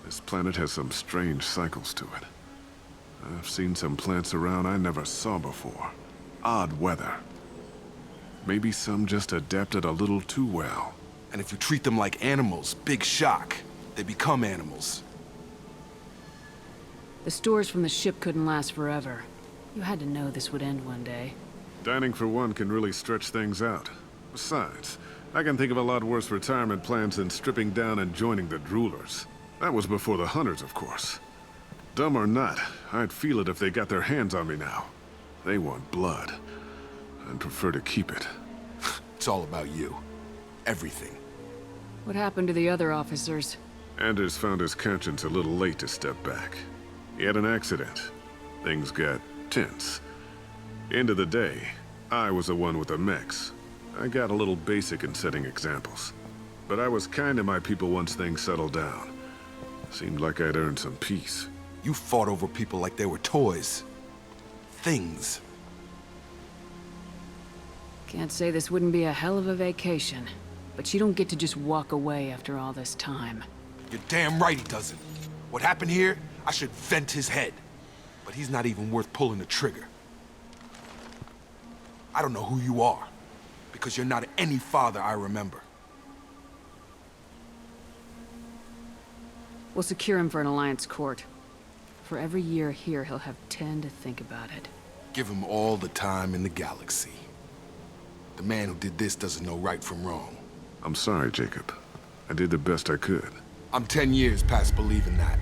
This planet has some strange cycles to it. I've seen some plants around I never saw before. Odd weather. Maybe some just adapted a little too well. And if you treat them like animals, big shock. They become animals. The stores from the ship couldn't last forever. You had to know this would end one day. Dining for one can really stretch things out. Besides, I can think of a lot worse retirement plans than stripping down and joining the droolers. That was before the hunters, of course. Dumb or not, I'd feel it if they got their hands on me now. They want blood. I'd prefer to keep it. It's all about you. Everything. What happened to the other officers? Anders found his conscience a little late to step back. He had an accident. Things got tense. End of the day, I was the one with the mechs. I got a little basic in setting examples. But I was kind to my people once things settled down. Seemed like I'd earned some peace. You fought over people like they were toys. Things. Can't say this wouldn't be a hell of a vacation. But you don't get to just walk away after all this time. You're damn right he doesn't. What happened here, I should vent his head. But he's not even worth pulling the trigger. I don't know who you are, because you're not any father I remember. We'll secure him for an Alliance court. For every year here, he'll have 10 to think about it. Give him all the time in the galaxy. The man who did this doesn't know right from wrong. I'm sorry, Jacob. I did the best I could. I'm 10 years past believing that.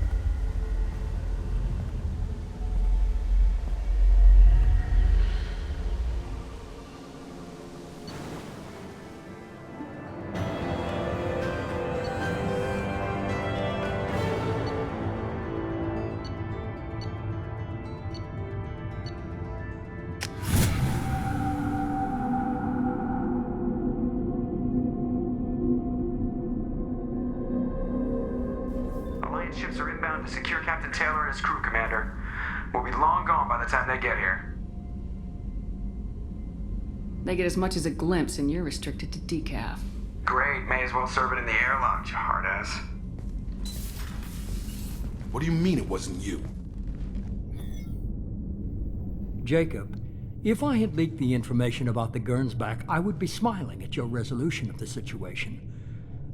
his crew, Commander. We'll be long gone by the time they get here. They get as much as a glimpse, and you're restricted to decaf. Great, may as well serve it in the airlock, you hard ass. What do you mean it wasn't you? Jacob, if I had leaked the information about the Gernsback, I would be smiling at your resolution of the situation.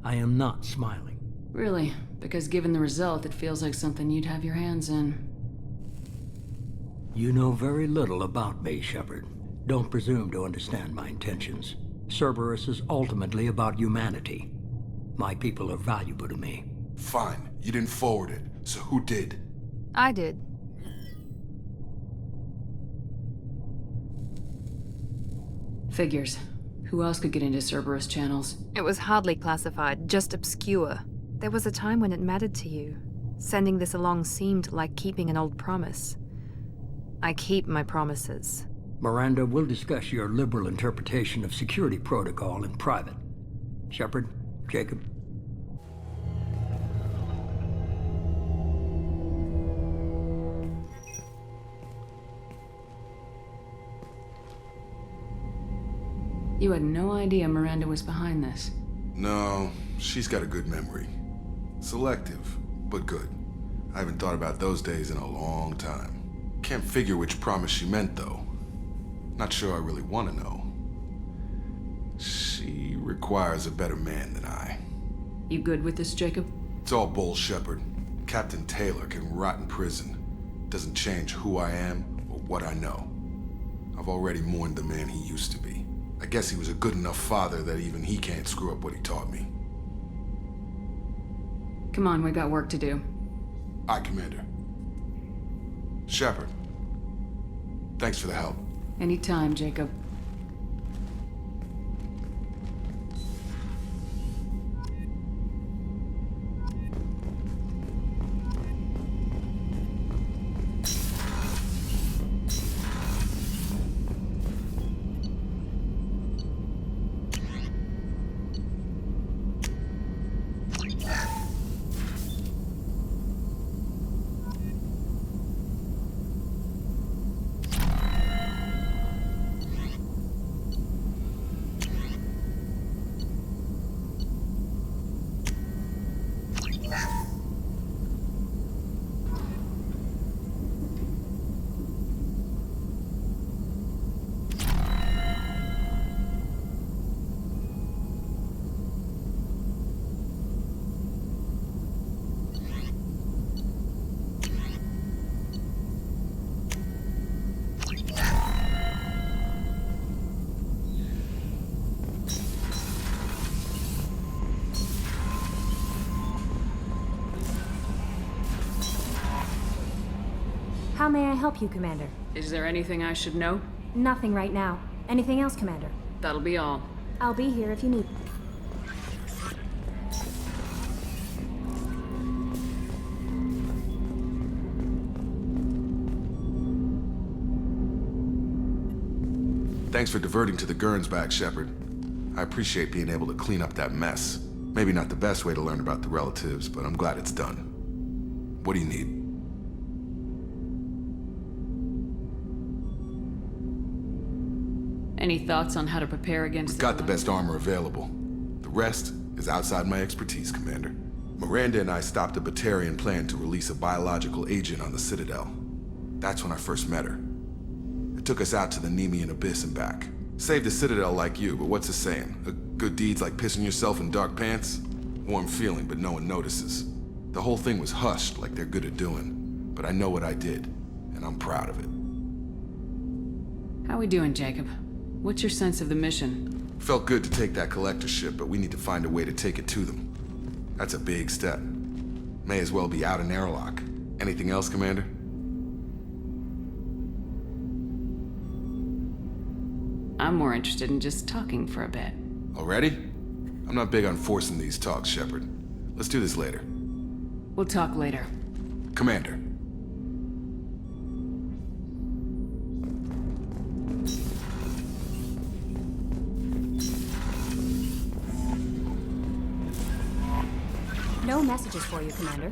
I am not smiling. Really? Because given the result, it feels like something you'd have your hands in. You know very little about me, Shepard. Don't presume to understand my intentions. Cerberus is ultimately about humanity. My people are valuable to me. Fine. You didn't forward it, so who did? I did. Figures. Who else could get into Cerberus channels? It was hardly classified, just obscure. There was a time when it mattered to you. Sending this along seemed like keeping an old promise. I keep my promises. Miranda, we'll discuss your liberal interpretation of security protocol in private. Shepard, Jacob. You had no idea Miranda was behind this. No, she's got a good memory. Selective, but good. I haven't thought about those days in a long time. Can't figure which promise she meant, though. Not sure I really want to know. She requires a better man than I. You good with this, Jacob? It's all bull, Shepard. Captain Taylor can rot in prison. Doesn't change who I am or what I know. I've already mourned the man he used to be. I guess he was a good enough father that even he can't screw up what he taught me. Come on, we got work to do. Aye, Commander. Shepard. Thanks for the help. Anytime, Jacob. How may I help you, Commander? Is there anything I should know? Nothing right now. Anything else, Commander? That'll be all. I'll be here if you need. Thanks for diverting to the Gernsback, Shepard. I appreciate being able to clean up that mess. Maybe not the best way to learn about the relatives, but I'm glad it's done. What do you need? Any thoughts on how to prepare against We've got the best armor available. The rest is outside my expertise, Commander. Miranda and I stopped a Batarian plan to release a biological agent on the Citadel. That's when I first met her. It took us out to the Nemean Abyss and back. Saved the Citadel like you, but what's the saying? A good deed's like pissing yourself in dark pants? Warm feeling, but no one notices. The whole thing was hushed like they're good at doing. But I know what I did, and I'm proud of it. How we doing, Jacob? What's your sense of the mission? Felt good to take that collector ship, but we need to find a way to take it to them. That's a big step. May as well be out in airlock. Anything else, Commander? I'm more interested in just talking for a bit. Already? I'm not big on forcing these talks, Shepard. Let's do this later. We'll talk later. Commander. No messages for you, Commander.